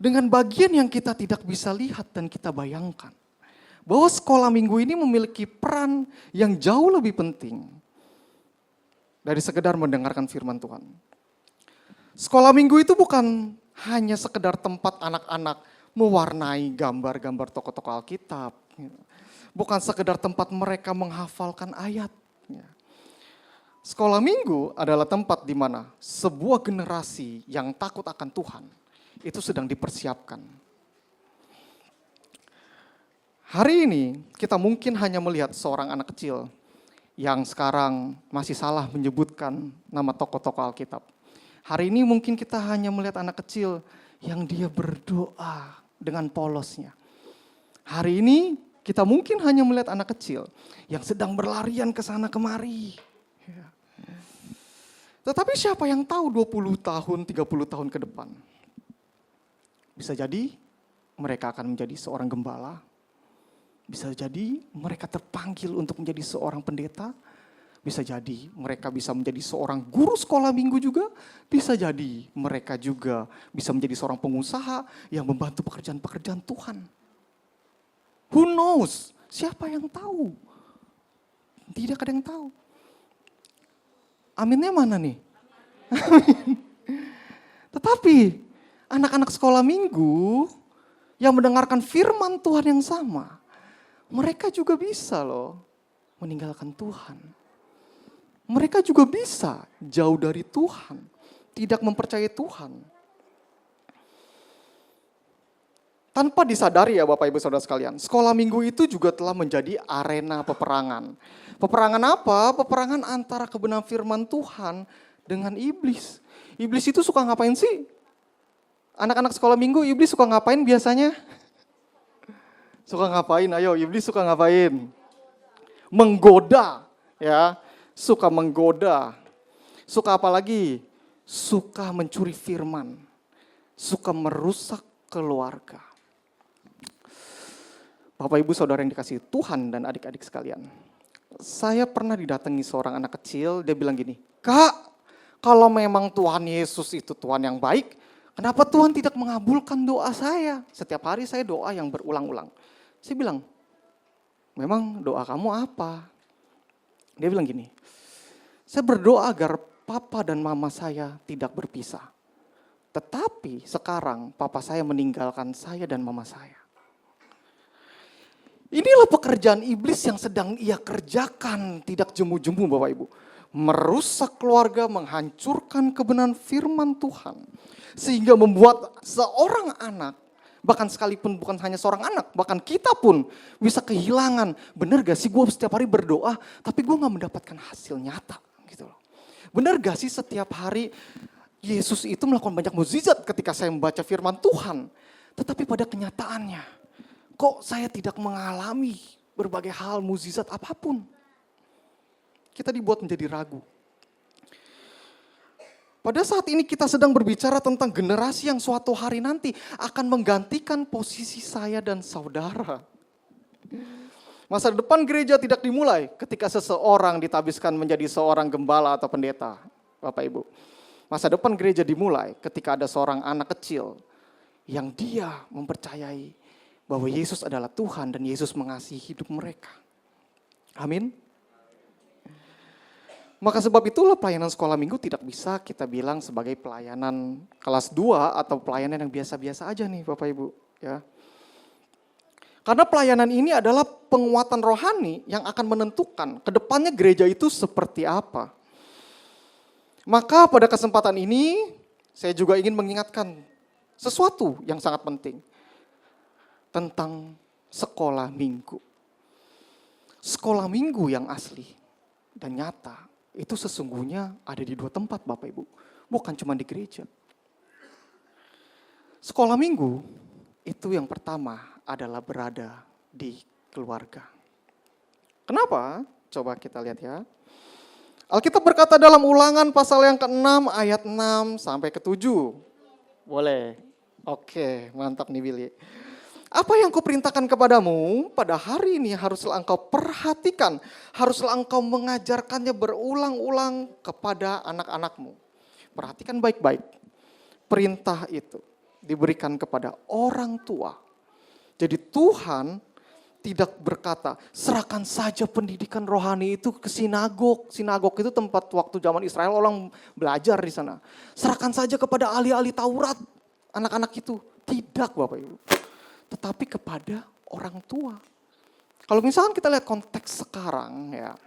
dengan bagian yang kita tidak bisa lihat dan kita bayangkan? Bahwa sekolah minggu ini memiliki peran yang jauh lebih penting dari sekedar mendengarkan firman Tuhan. Sekolah minggu itu bukan hanya sekedar tempat anak-anak mewarnai gambar-gambar tokoh-tokoh Alkitab. Bukan sekedar tempat mereka menghafalkan ayat. Sekolah minggu adalah tempat di mana sebuah generasi yang takut akan Tuhan itu sedang dipersiapkan. Hari ini kita mungkin hanya melihat seorang anak kecil yang sekarang masih salah menyebutkan nama tokoh-tokoh Alkitab. Hari ini mungkin kita hanya melihat anak kecil yang dia berdoa dengan polosnya. Hari ini kita mungkin hanya melihat anak kecil yang sedang berlarian ke sana kemari. Tetapi siapa yang tahu 20 tahun, 30 tahun ke depan? Bisa jadi mereka akan menjadi seorang gembala. Bisa jadi mereka terpanggil untuk menjadi seorang pendeta. Bisa jadi mereka bisa menjadi seorang guru sekolah minggu juga. Bisa jadi mereka juga bisa menjadi seorang pengusaha yang membantu pekerjaan-pekerjaan Tuhan. Who knows? Siapa yang tahu? Tidak ada yang tahu. Aminnya mana nih? Amin. Tetapi anak-anak sekolah minggu yang mendengarkan firman Tuhan yang sama, mereka juga bisa loh meninggalkan Tuhan. mereka juga bisa jauh dari Tuhan, tidak mempercayai Tuhan. Tanpa disadari ya Bapak Ibu Saudara sekalian, sekolah minggu itu juga telah menjadi arena peperangan. Peperangan apa? Peperangan antara kebenaran firman Tuhan dengan iblis. Iblis itu suka ngapain sih? Anak-anak sekolah minggu, iblis suka ngapain biasanya? Suka ngapain? Ayo, iblis suka ngapain? Menggoda, ya. Suka menggoda. Suka apa lagi? Suka mencuri firman. Suka merusak keluarga. Bapak Ibu Saudara yang dikasihi Tuhan dan adik-adik sekalian. Saya pernah didatangi seorang anak kecil, dia bilang gini, "Kak, kalau memang Tuhan Yesus itu Tuhan yang baik, kenapa Tuhan tidak mengabulkan doa saya? Setiap hari saya doa yang berulang-ulang." Saya bilang, "Memang doa kamu apa?" Dia bilang gini, "Saya berdoa agar papa dan mama saya tidak berpisah. Tetapi sekarang papa saya meninggalkan saya dan mama saya." Inilah pekerjaan iblis yang sedang ia kerjakan, tidak jemu-jemu Bapak Ibu. Merusak keluarga, menghancurkan kebenaran firman Tuhan. Sehingga membuat seorang anak, bahkan sekalipun bukan hanya seorang anak, bahkan kita pun bisa kehilangan. Benar gak sih gue setiap hari berdoa, tapi gue gak mendapatkan hasil nyata. Gitu loh. Benar gak sih setiap hari Yesus itu melakukan banyak mukjizat ketika saya membaca firman Tuhan. Tetapi pada kenyataannya, kok saya tidak mengalami berbagai hal mukjizat apapun. Kita dibuat menjadi ragu. Pada saat ini kita sedang berbicara tentang generasi yang suatu hari nanti akan menggantikan posisi saya dan saudara. Masa depan gereja tidak dimulai ketika seseorang ditabiskan menjadi seorang gembala atau pendeta, Bapak Ibu. Masa depan gereja dimulai ketika ada seorang anak kecil yang dia mempercayai bahwa Yesus adalah Tuhan dan Yesus mengasihi hidup mereka. Amin. Maka sebab itulah pelayanan sekolah minggu tidak bisa kita bilang sebagai pelayanan kelas 2 atau pelayanan yang biasa-biasa aja nih Bapak Ibu. Ya. Karena pelayanan ini adalah penguatan rohani yang akan menentukan ke depannya gereja itu seperti apa. Maka pada kesempatan ini saya juga ingin mengingatkan sesuatu yang sangat penting. Tentang sekolah minggu. Sekolah minggu yang asli dan nyata itu sesungguhnya ada di 2 tempat Bapak Ibu. Bukan cuma di gereja. Sekolah minggu itu yang pertama adalah berada di keluarga. Kenapa? Coba kita lihat ya. Alkitab berkata dalam Ulangan pasal yang ke-6 ayat 6 sampai ke-7. Boleh? Oke, mantap nih Billy. Apa yang kuperintahkan kepadamu pada hari ini haruslah engkau perhatikan. Haruslah engkau mengajarkannya berulang-ulang kepada anak-anakmu. Perhatikan baik-baik. Perintah itu diberikan kepada orang tua. Jadi Tuhan tidak berkata, serahkan saja pendidikan rohani itu ke sinagog. Sinagog itu tempat waktu zaman Israel orang belajar di sana. Serahkan saja kepada ahli-ahli Taurat. Anak-anak itu. Tidak Bapak Ibu. Tetapi kepada orang tua. Kalau misalkan kita lihat konteks sekarang ya.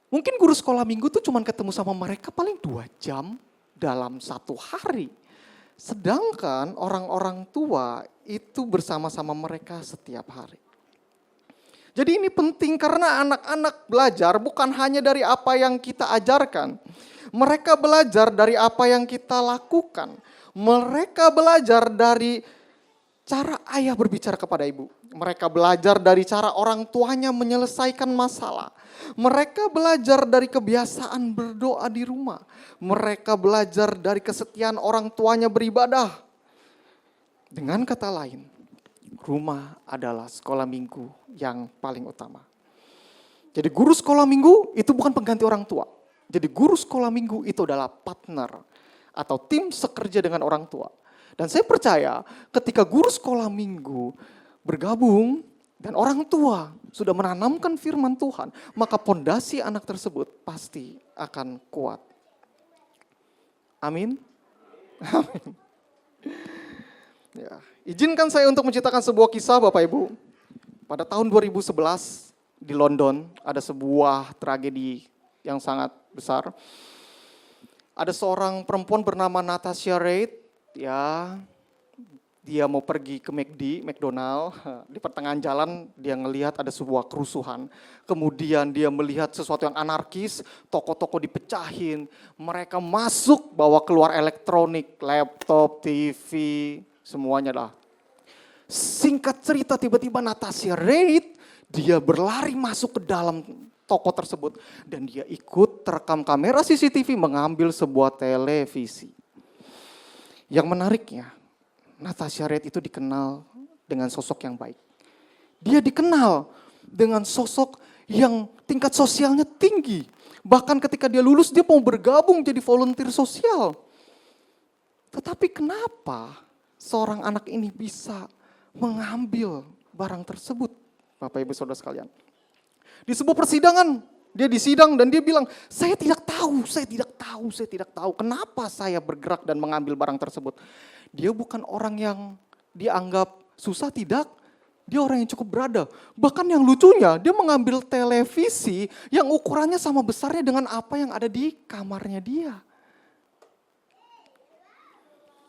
Mungkin guru sekolah minggu tuh cuma ketemu sama mereka paling 2 jam dalam 1 hari. Sedangkan orang-orang tua itu bersama-sama mereka setiap hari. Jadi ini penting karena anak-anak belajar bukan hanya dari apa yang kita ajarkan. Mereka belajar dari apa yang kita lakukan. Mereka belajar dari cara ayah berbicara kepada ibu. Mereka belajar dari cara orang tuanya menyelesaikan masalah. Mereka belajar dari kebiasaan berdoa di rumah. Mereka belajar dari kesetiaan orang tuanya beribadah. Dengan kata lain, rumah adalah sekolah minggu yang paling utama. Jadi guru sekolah minggu itu bukan pengganti orang tua. Jadi guru sekolah minggu itu adalah partner atau tim sekerja dengan orang tua. Dan saya percaya ketika guru sekolah minggu bergabung dan orang tua sudah menanamkan firman Tuhan, maka pondasi anak tersebut pasti akan kuat. Amin. Amin. Ya, izinkan saya untuk menceritakan sebuah kisah Bapak Ibu. Pada tahun 2011 di London ada sebuah tragedi yang sangat besar. Ada seorang perempuan bernama Natasha Reid, ya, dia mau pergi ke McDonald, di pertengahan jalan dia ngelihat ada sebuah kerusuhan. Kemudian dia melihat sesuatu yang anarkis, toko-toko dipecahin, mereka masuk bawa keluar elektronik, laptop, TV, semuanya lah. Singkat cerita tiba-tiba Natasha Reid, dia berlari masuk ke dalam toko tersebut dan dia ikut terekam kamera CCTV mengambil sebuah televisi. Yang menariknya, Natasha Reid itu dikenal dengan sosok yang baik. Dia dikenal dengan sosok yang tingkat sosialnya tinggi. Bahkan ketika dia lulus dia mau bergabung jadi volunteer sosial. Tetapi kenapa seorang anak ini bisa mengambil barang tersebut, Bapak Ibu Saudara sekalian? Di sebuah persidangan, dia disidang dan dia bilang, saya tidak tahu kenapa saya bergerak dan mengambil barang tersebut. Dia bukan orang yang dianggap susah, tidak. Dia orang yang cukup berada. Bahkan yang lucunya, dia mengambil televisi yang ukurannya sama besarnya dengan apa yang ada di kamarnya dia.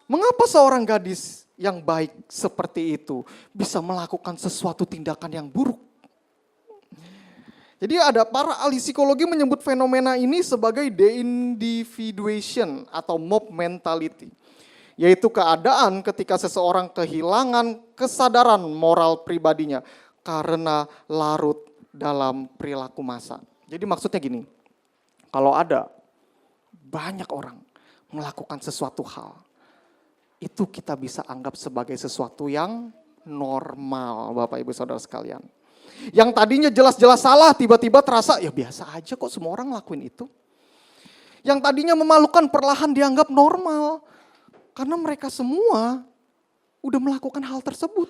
Mengapa seorang gadis yang baik seperti itu bisa melakukan sesuatu tindakan yang buruk? Jadi ada para ahli psikologi menyebut fenomena ini sebagai de-individuation atau mob mentality. Yaitu keadaan ketika seseorang kehilangan kesadaran moral pribadinya karena larut dalam perilaku massa. Jadi maksudnya gini, kalau ada banyak orang melakukan sesuatu hal, itu kita bisa anggap sebagai sesuatu yang normal, Bapak Ibu Saudara sekalian. Yang tadinya jelas-jelas salah, tiba-tiba terasa ya biasa aja kok semua orang ngelakuin itu. Yang tadinya memalukan perlahan dianggap normal. Karena mereka semua udah melakukan hal tersebut.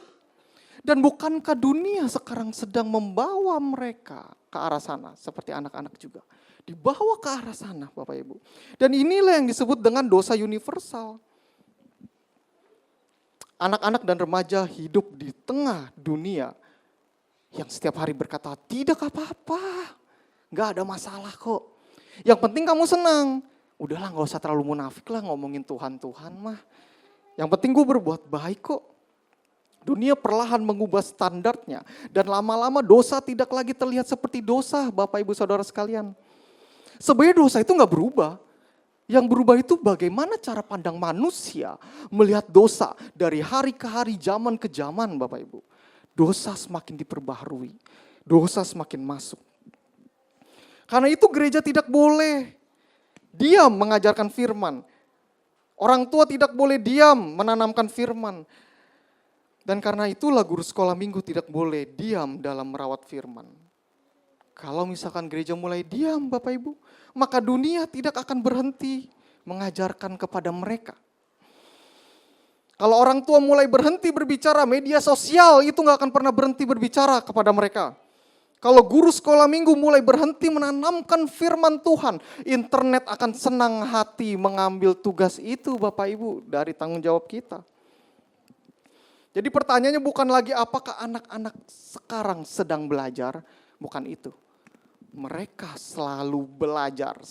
Dan bukankah dunia sekarang sedang membawa mereka ke arah sana, seperti anak-anak juga. Dibawa ke arah sana, Bapak Ibu. Dan inilah yang disebut dengan dosa universal. Anak-anak dan remaja hidup di tengah dunia yang setiap hari berkata, tidak apa-apa, gak ada masalah kok. Yang penting kamu senang. Udahlah gak usah terlalu munafik lah ngomongin Tuhan mah. Yang penting gue berbuat baik kok. Dunia perlahan mengubah standarnya. Dan lama-lama dosa tidak lagi terlihat seperti dosa, Bapak Ibu Saudara sekalian. Sebenarnya dosa itu gak berubah. Yang berubah itu bagaimana cara pandang manusia melihat dosa dari hari ke hari, zaman ke zaman, Bapak Ibu. Dosa semakin diperbaharui, dosa semakin masuk. Karena itu gereja tidak boleh diam mengajarkan firman. Orang tua tidak boleh diam menanamkan firman. Dan karena itulah guru sekolah minggu tidak boleh diam dalam merawat firman. Kalau misalkan gereja mulai diam Bapak Ibu, maka dunia tidak akan berhenti mengajarkan kepada mereka. Kalau orang tua mulai berhenti berbicara, media sosial itu gak akan pernah berhenti berbicara kepada mereka. Kalau guru sekolah minggu mulai berhenti menanamkan firman Tuhan, internet akan senang hati mengambil tugas itu Bapak Ibu dari tanggung jawab kita. Jadi pertanyaannya bukan lagi apakah anak-anak sekarang sedang belajar, bukan itu. Mereka selalu belajar.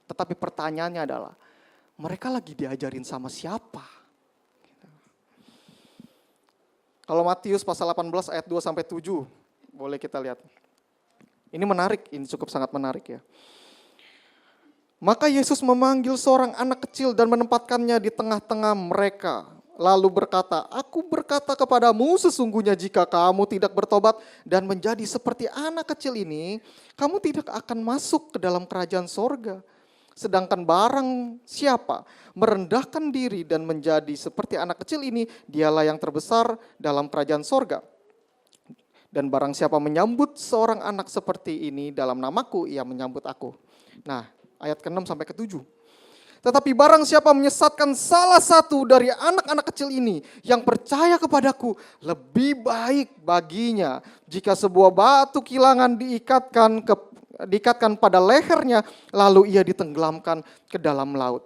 Tetapi pertanyaannya adalah, mereka lagi diajarin sama siapa? Kalau Matius pasal 18 ayat 2-7, boleh kita lihat. Ini menarik, ini cukup sangat menarik ya. Maka Yesus memanggil seorang anak kecil dan menempatkannya di tengah-tengah mereka. Lalu berkata, aku berkata kepadamu sesungguhnya jika kamu tidak bertobat dan menjadi seperti anak kecil ini, kamu tidak akan masuk ke dalam kerajaan sorga. Sedangkan barang siapa merendahkan diri dan menjadi seperti anak kecil ini, dialah yang terbesar dalam kerajaan sorga. Dan barang siapa menyambut seorang anak seperti ini dalam namaku, ia menyambut aku. Nah, ayat ke-6 sampai ke-7. Tetapi barang siapa menyesatkan salah satu dari anak-anak kecil ini yang percaya kepadaku, lebih baik baginya jika sebuah batu kilangan diikatkan pada lehernya, lalu ia ditenggelamkan ke dalam laut.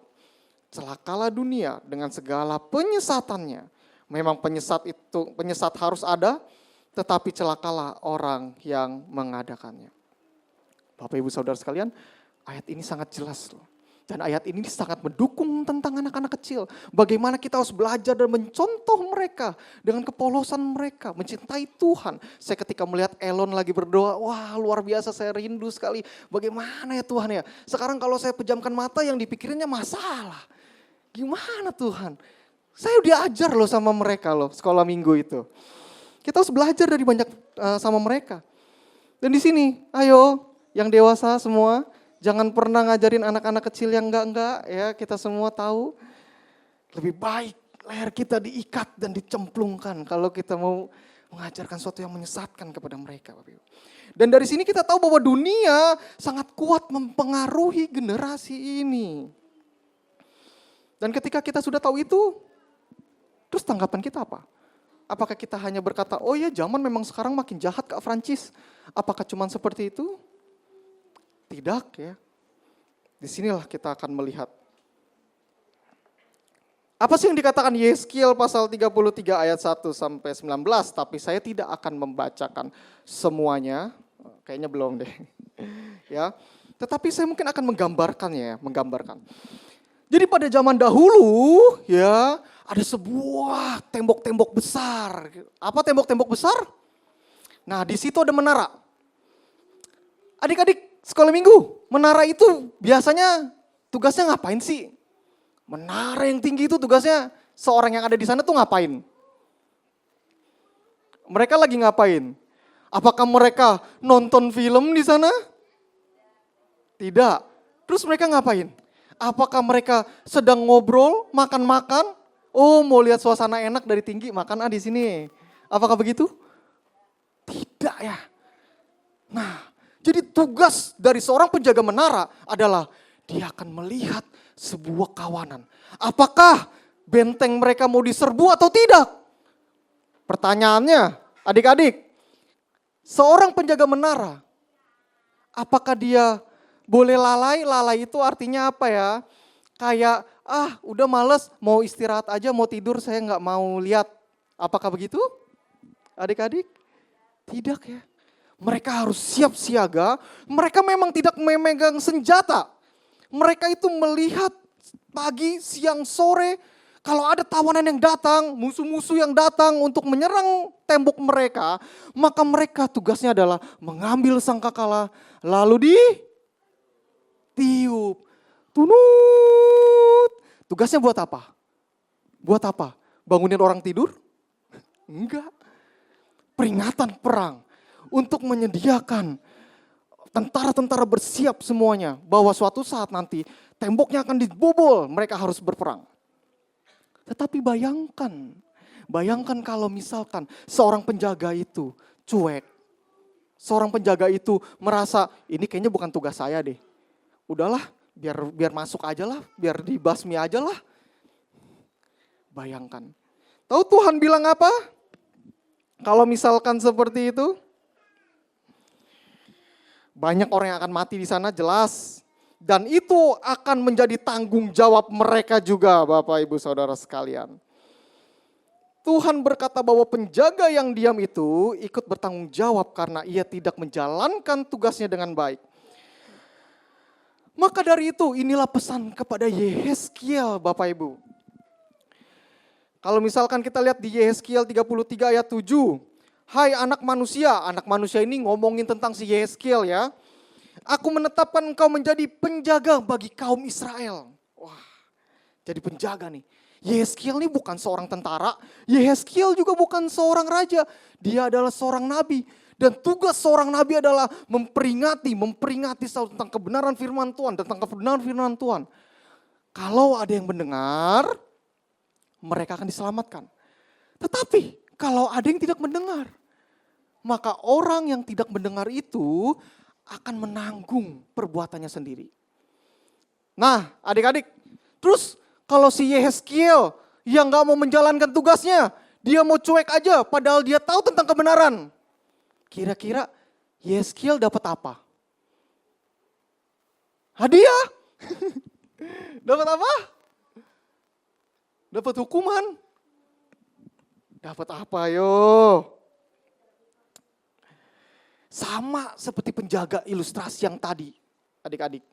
Celakalah dunia dengan segala penyesatannya. Memang penyesat harus ada, tetapi celakalah orang yang mengadakannya. Bapak Ibu Saudara sekalian, ayat ini sangat jelas loh. Dan ayat ini sangat mendukung tentang anak-anak kecil. Bagaimana kita harus belajar dan mencontoh mereka dengan kepolosan mereka, mencintai Tuhan. Saya ketika melihat Elon lagi berdoa, wah luar biasa, saya rindu sekali. Bagaimana ya Tuhan ya, sekarang kalau saya pejamkan mata yang dipikirinnya masalah. Gimana Tuhan? Saya diajar loh sama mereka loh, sekolah minggu itu. Kita harus belajar dari banyak sama mereka. Dan di sini, ayo yang dewasa semua, jangan pernah ngajarin anak-anak kecil yang enggak ya, kita semua tahu. Lebih baik leher kita diikat dan dicemplungkan kalau kita mau mengajarkan sesuatu yang menyesatkan kepada mereka. Bapak Ibu. Dan dari sini kita tahu bahwa dunia sangat kuat mempengaruhi generasi ini. Dan ketika kita sudah tahu itu, terus tanggapan kita apa? Apakah kita hanya berkata, oh ya zaman memang sekarang makin jahat Kak Francis. Apakah cuman seperti itu? Tidak ya. Disinilah kita akan melihat. Apa sih yang dikatakan Yeskiel pasal 33 ayat 1 sampai 19. Tapi saya tidak akan membacakan semuanya. Kayaknya belum deh. Ya. Tetapi saya mungkin akan menggambarkannya ya. Menggambarkan. Jadi pada zaman dahulu ya ada sebuah tembok-tembok besar. Apa tembok-tembok besar? Nah di situ ada menara. Adik-adik sekolah minggu, menara itu biasanya tugasnya ngapain sih? Menara yang tinggi itu tugasnya seorang yang ada di sana tuh ngapain? Mereka lagi ngapain? Apakah mereka nonton film di sana? Tidak. Terus mereka ngapain? Apakah mereka sedang ngobrol, makan-makan? Oh, mau lihat suasana enak dari tinggi, makan di sini. Apakah begitu? Tidak ya. Nah, jadi tugas dari seorang penjaga menara adalah dia akan melihat sebuah kawanan. Apakah benteng mereka mau diserbu atau tidak? Pertanyaannya, adik-adik, seorang penjaga menara, apakah dia boleh lalai? Lalai itu artinya apa ya? Kayak, udah males, mau istirahat aja, mau tidur, saya nggak mau lihat. Apakah begitu? Adik-adik? Tidak ya. Mereka harus siap siaga, mereka memang tidak memegang senjata. Mereka itu melihat pagi, siang, sore, kalau ada tawanan yang datang, musuh-musuh yang datang untuk menyerang tembok mereka, maka mereka tugasnya adalah mengambil sangkakala, lalu ditiup. Tunut. Tugasnya buat apa? Buat apa? Bangunin orang tidur? Enggak. Peringatan perang. Untuk menyediakan tentara-tentara bersiap semuanya. Bahwa suatu saat nanti temboknya akan dibobol, mereka harus berperang. Tetapi bayangkan kalau misalkan seorang penjaga itu cuek. Seorang penjaga itu merasa, ini kayaknya bukan tugas saya deh. Udahlah, biar masuk aja lah, biar dibasmi aja lah. Bayangkan. Tahu Tuhan bilang apa? Kalau misalkan seperti itu, banyak orang yang akan mati di sana, jelas. Dan itu akan menjadi tanggung jawab mereka juga, Bapak Ibu Saudara sekalian. Tuhan berkata bahwa penjaga yang diam itu ikut bertanggung jawab karena ia tidak menjalankan tugasnya dengan baik. Maka dari itu inilah pesan kepada Yeskiel, Bapak Ibu. Kalau misalkan kita lihat di Yeskiel 33 ayat 7. Hai anak manusia ini ngomongin tentang si Yeskiel ya. Aku menetapkan engkau menjadi penjaga bagi kaum Israel. Wah, jadi penjaga nih. Yeskiel ini bukan seorang tentara, Yeskiel juga bukan seorang raja. Dia adalah seorang nabi. Dan tugas seorang nabi adalah memperingati tentang kebenaran firman Tuhan, tentang kebenaran firman Tuhan. Kalau ada yang mendengar, mereka akan diselamatkan. Tetapi kalau ada yang tidak mendengar, maka orang yang tidak mendengar itu akan menanggung perbuatannya sendiri. Nah adik-adik, terus kalau si Yeskiel yang gak mau menjalankan tugasnya, dia mau cuek aja padahal dia tahu tentang kebenaran. Kira-kira Yeskiel dapat apa? Hadiah? Dapat apa? Dapat hukuman? Dapat apa yo? Sama seperti penjaga ilustrasi yang tadi, adik-adik.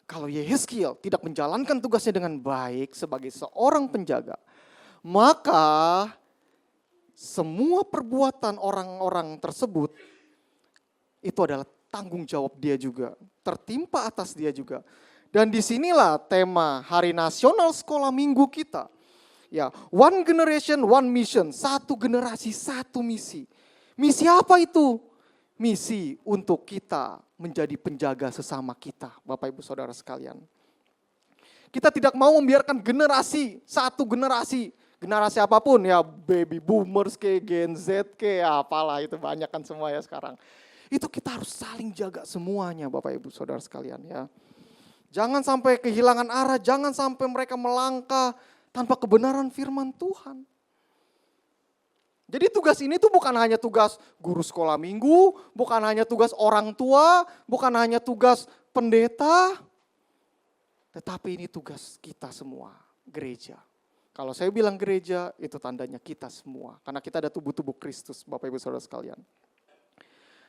Kalau Yehezkiel tidak menjalankan tugasnya dengan baik sebagai seorang penjaga, maka semua perbuatan orang-orang tersebut itu adalah tanggung jawab dia juga, tertimpa atas dia juga. Dan disinilah tema Hari Nasional Sekolah Minggu kita. Ya, one generation, one mission, satu generasi, satu misi. Misi apa itu? Misi untuk kita menjadi penjaga sesama kita, Bapak Ibu Saudara sekalian. Kita tidak mau membiarkan satu generasi apapun ya, baby boomers ke Gen Z ke apalah itu banyak kan semua ya sekarang. Itu kita harus saling jaga semuanya Bapak Ibu Saudara sekalian ya. Jangan sampai kehilangan arah, jangan sampai mereka melangkah tanpa kebenaran firman Tuhan. Jadi tugas ini tuh bukan hanya tugas guru sekolah minggu, bukan hanya tugas orang tua, bukan hanya tugas pendeta, tetapi ini tugas kita semua, gereja. Kalau saya bilang gereja, itu tandanya kita semua. Karena kita ada tubuh-tubuh Kristus, Bapak Ibu Saudara sekalian.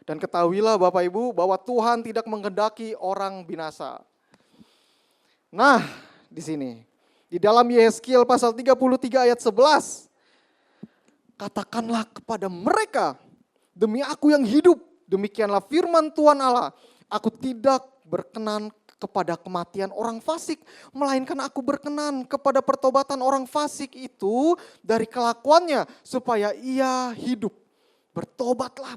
Dan ketahuilah Bapak Ibu, bahwa Tuhan tidak menghendaki orang binasa. Nah, di sini. Di dalam Yehezkiel pasal 33 ayat 11. Katakanlah kepada mereka, demi aku yang hidup, demikianlah firman Tuhan Allah. Aku tidak berkenan kepada kematian orang fasik, melainkan aku berkenan kepada pertobatan orang fasik itu dari kelakuannya supaya ia hidup.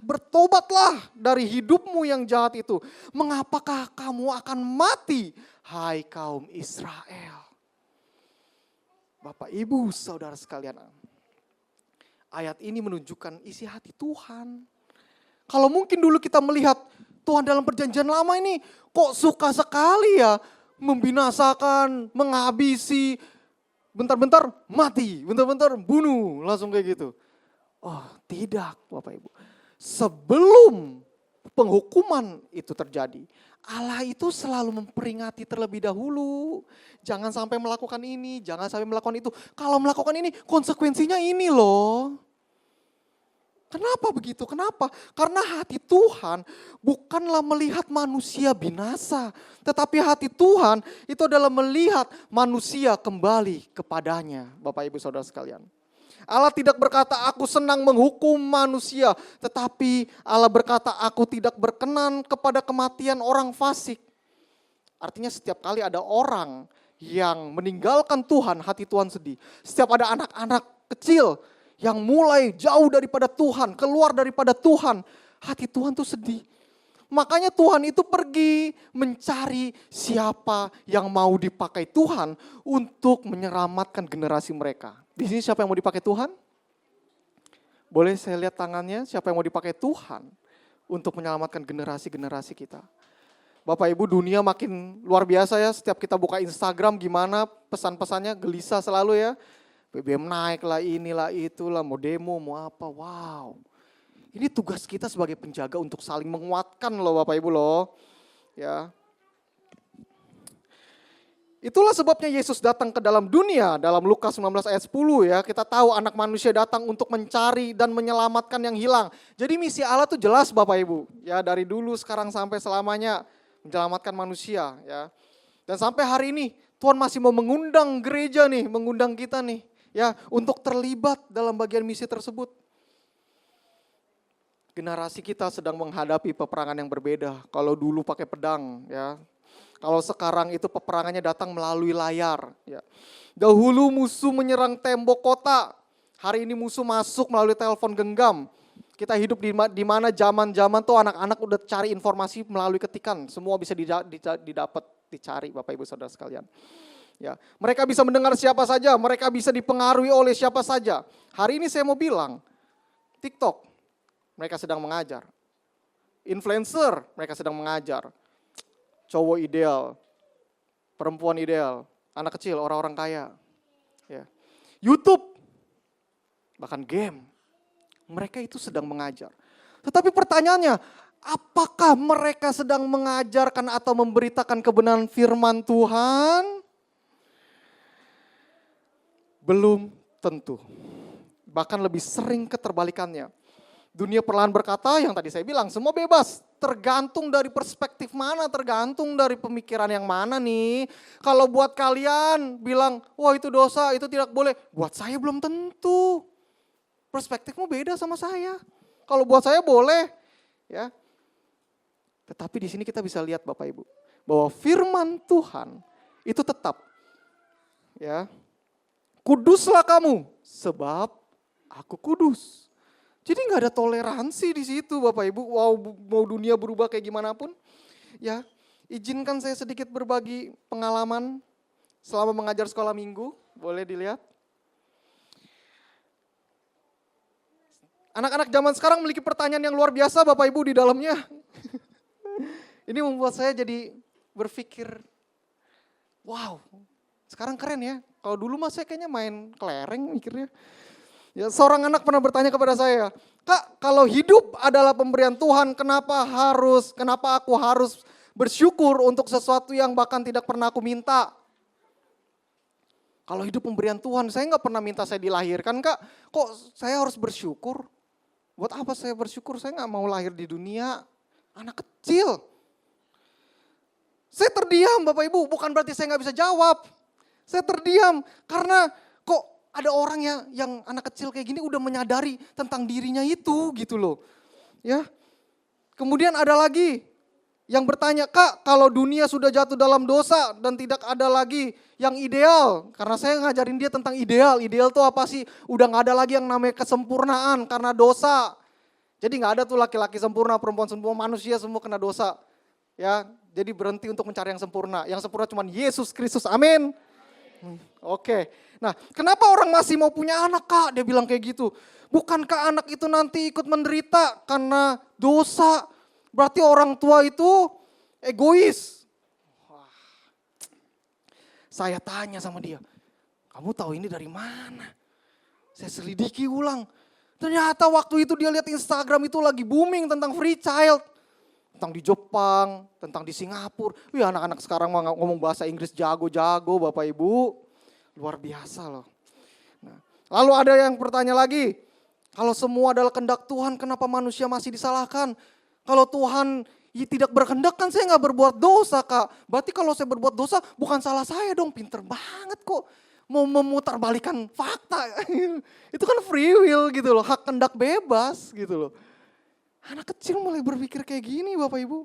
Bertobatlah dari hidupmu yang jahat itu. Mengapakah kamu akan mati, hai kaum Israel? Bapak, Ibu, Saudara sekalian, ayat ini menunjukkan isi hati Tuhan. Kalau mungkin dulu kita melihat Tuhan dalam perjanjian lama ini kok suka sekali ya membinasakan, menghabisi, bentar-bentar mati, bentar-bentar bunuh, langsung kayak gitu. Oh tidak Bapak Ibu. Sebelum penghukuman itu terjadi, Allah itu selalu memperingati terlebih dahulu. Jangan sampai melakukan ini, jangan sampai melakukan itu. Kalau melakukan ini konsekuensinya ini loh. Kenapa begitu? Kenapa? Karena hati Tuhan bukanlah melihat manusia binasa. Tetapi hati Tuhan itu adalah melihat manusia kembali kepadanya. Bapak Ibu Saudara sekalian. Allah tidak berkata aku senang menghukum manusia. Tetapi Allah berkata aku tidak berkenan kepada kematian orang fasik. Artinya setiap kali ada orang yang meninggalkan Tuhan, hati Tuhan sedih. Setiap ada anak-anak kecil yang mulai jauh daripada Tuhan, keluar daripada Tuhan, hati Tuhan tuh sedih. Makanya Tuhan itu pergi mencari siapa yang mau dipakai Tuhan untuk menyelamatkan generasi mereka. Di sini siapa yang mau dipakai Tuhan? Boleh saya lihat tangannya, siapa yang mau dipakai Tuhan untuk menyelamatkan generasi-generasi kita? Bapak Ibu, dunia makin luar biasa ya, setiap kita buka Instagram gimana pesan-pesannya gelisah selalu ya. BBM naik lah, inilah, itulah, mau demo, mau apa, wow. Ini tugas kita sebagai penjaga untuk saling menguatkan loh Bapak Ibu loh. Ya. Itulah sebabnya Yesus datang ke dalam dunia, dalam Lukas 19 ayat 10 ya. Kita tahu anak manusia datang untuk mencari dan menyelamatkan yang hilang. Jadi misi Allah tuh jelas Bapak Ibu. Ya, dari dulu sekarang sampai selamanya menyelamatkan manusia ya. Dan sampai hari ini Tuhan masih mau mengundang gereja nih, mengundang kita nih. Ya, untuk terlibat dalam bagian misi tersebut. Generasi kita sedang menghadapi peperangan yang berbeda. Kalau dulu pakai pedang, ya. Kalau sekarang itu peperangannya datang melalui layar. Ya. Dahulu musuh menyerang tembok kota. Hari ini musuh masuk melalui telepon genggam. Kita hidup di mana zaman-zaman tuh anak-anak udah cari informasi melalui ketikan. Semua bisa dicari Bapak Ibu Saudara sekalian. Ya, mereka bisa mendengar siapa saja, mereka bisa dipengaruhi oleh siapa saja. Hari ini saya mau bilang, TikTok, mereka sedang mengajar. Influencer, mereka sedang mengajar. Cowok ideal, perempuan ideal, anak kecil, orang-orang kaya. Ya. YouTube, bahkan game, mereka itu sedang mengajar. Tetapi pertanyaannya, apakah mereka sedang mengajarkan atau memberitakan kebenaran firman Tuhan? Belum tentu. Bahkan lebih sering keterbalikannya. Dunia perlahan berkata, yang tadi saya bilang, semua bebas. Tergantung dari perspektif mana, tergantung dari pemikiran yang mana nih. Kalau buat kalian bilang, wah itu dosa, itu tidak boleh. Buat saya belum tentu. Perspektifmu beda sama saya. Kalau buat saya boleh, ya. Tetapi di sini kita bisa lihat Bapak Ibu, bahwa firman Tuhan itu tetap, ya. Kuduslah kamu, sebab aku kudus. Jadi nggak ada toleransi di situ Bapak Ibu. Wow, mau dunia berubah kayak gimana pun. Ya, izinkan saya sedikit berbagi pengalaman selama mengajar sekolah minggu. Boleh dilihat. Anak-anak zaman sekarang memiliki pertanyaan yang luar biasa Bapak Ibu di dalamnya. Ini membuat saya jadi berpikir, wow, sekarang keren ya. Kalau dulu mas saya kayaknya main kelereng mikirnya. Ya, seorang anak pernah bertanya kepada saya, Kak, kalau hidup adalah pemberian Tuhan, kenapa aku harus bersyukur untuk sesuatu yang bahkan tidak pernah aku minta? Kalau hidup pemberian Tuhan, saya nggak pernah minta saya dilahirkan, Kak. Kok saya harus bersyukur? Buat apa saya bersyukur? Saya nggak mau lahir di dunia anak kecil. Saya terdiam Bapak Ibu, bukan berarti saya nggak bisa jawab. Saya terdiam karena kok ada orang yang anak kecil kayak gini udah menyadari tentang dirinya itu gitu loh. Ya. Kemudian ada lagi yang bertanya, Kak, kalau dunia sudah jatuh dalam dosa dan tidak ada lagi yang ideal. Karena saya ngajarin dia tentang ideal. Ideal tuh apa sih? Udah gak ada lagi yang namanya kesempurnaan karena dosa. Jadi gak ada tuh laki-laki sempurna, perempuan sempurna, manusia semua kena dosa. Ya, jadi berhenti untuk mencari yang sempurna. Yang sempurna cuma Yesus Kristus, amin. Oke. Nah, kenapa orang masih mau punya anak, Kak? Dia bilang kayak gitu. Bukankah anak itu nanti ikut menderita karena dosa? Berarti orang tua itu egois. Wah. Saya tanya sama dia, kamu tahu ini dari mana? Saya selidiki ulang. Ternyata waktu itu dia lihat Instagram itu lagi booming tentang free child. Tentang di Jepang, tentang di Singapura. Wih, anak-anak sekarang mau ngomong bahasa Inggris jago-jago Bapak Ibu. Luar biasa loh. Nah, lalu ada yang bertanya lagi, kalau semua adalah kehendak Tuhan, kenapa manusia masih disalahkan? Kalau Tuhan tidak berkehendak kan saya gak berbuat dosa, Kak. Berarti kalau saya berbuat dosa bukan salah saya dong, pinter banget kok. Mau memutarbalikan fakta. Itu kan free will gitu loh, hak kehendak bebas gitu loh. Anak kecil mulai berpikir kayak gini Bapak Ibu.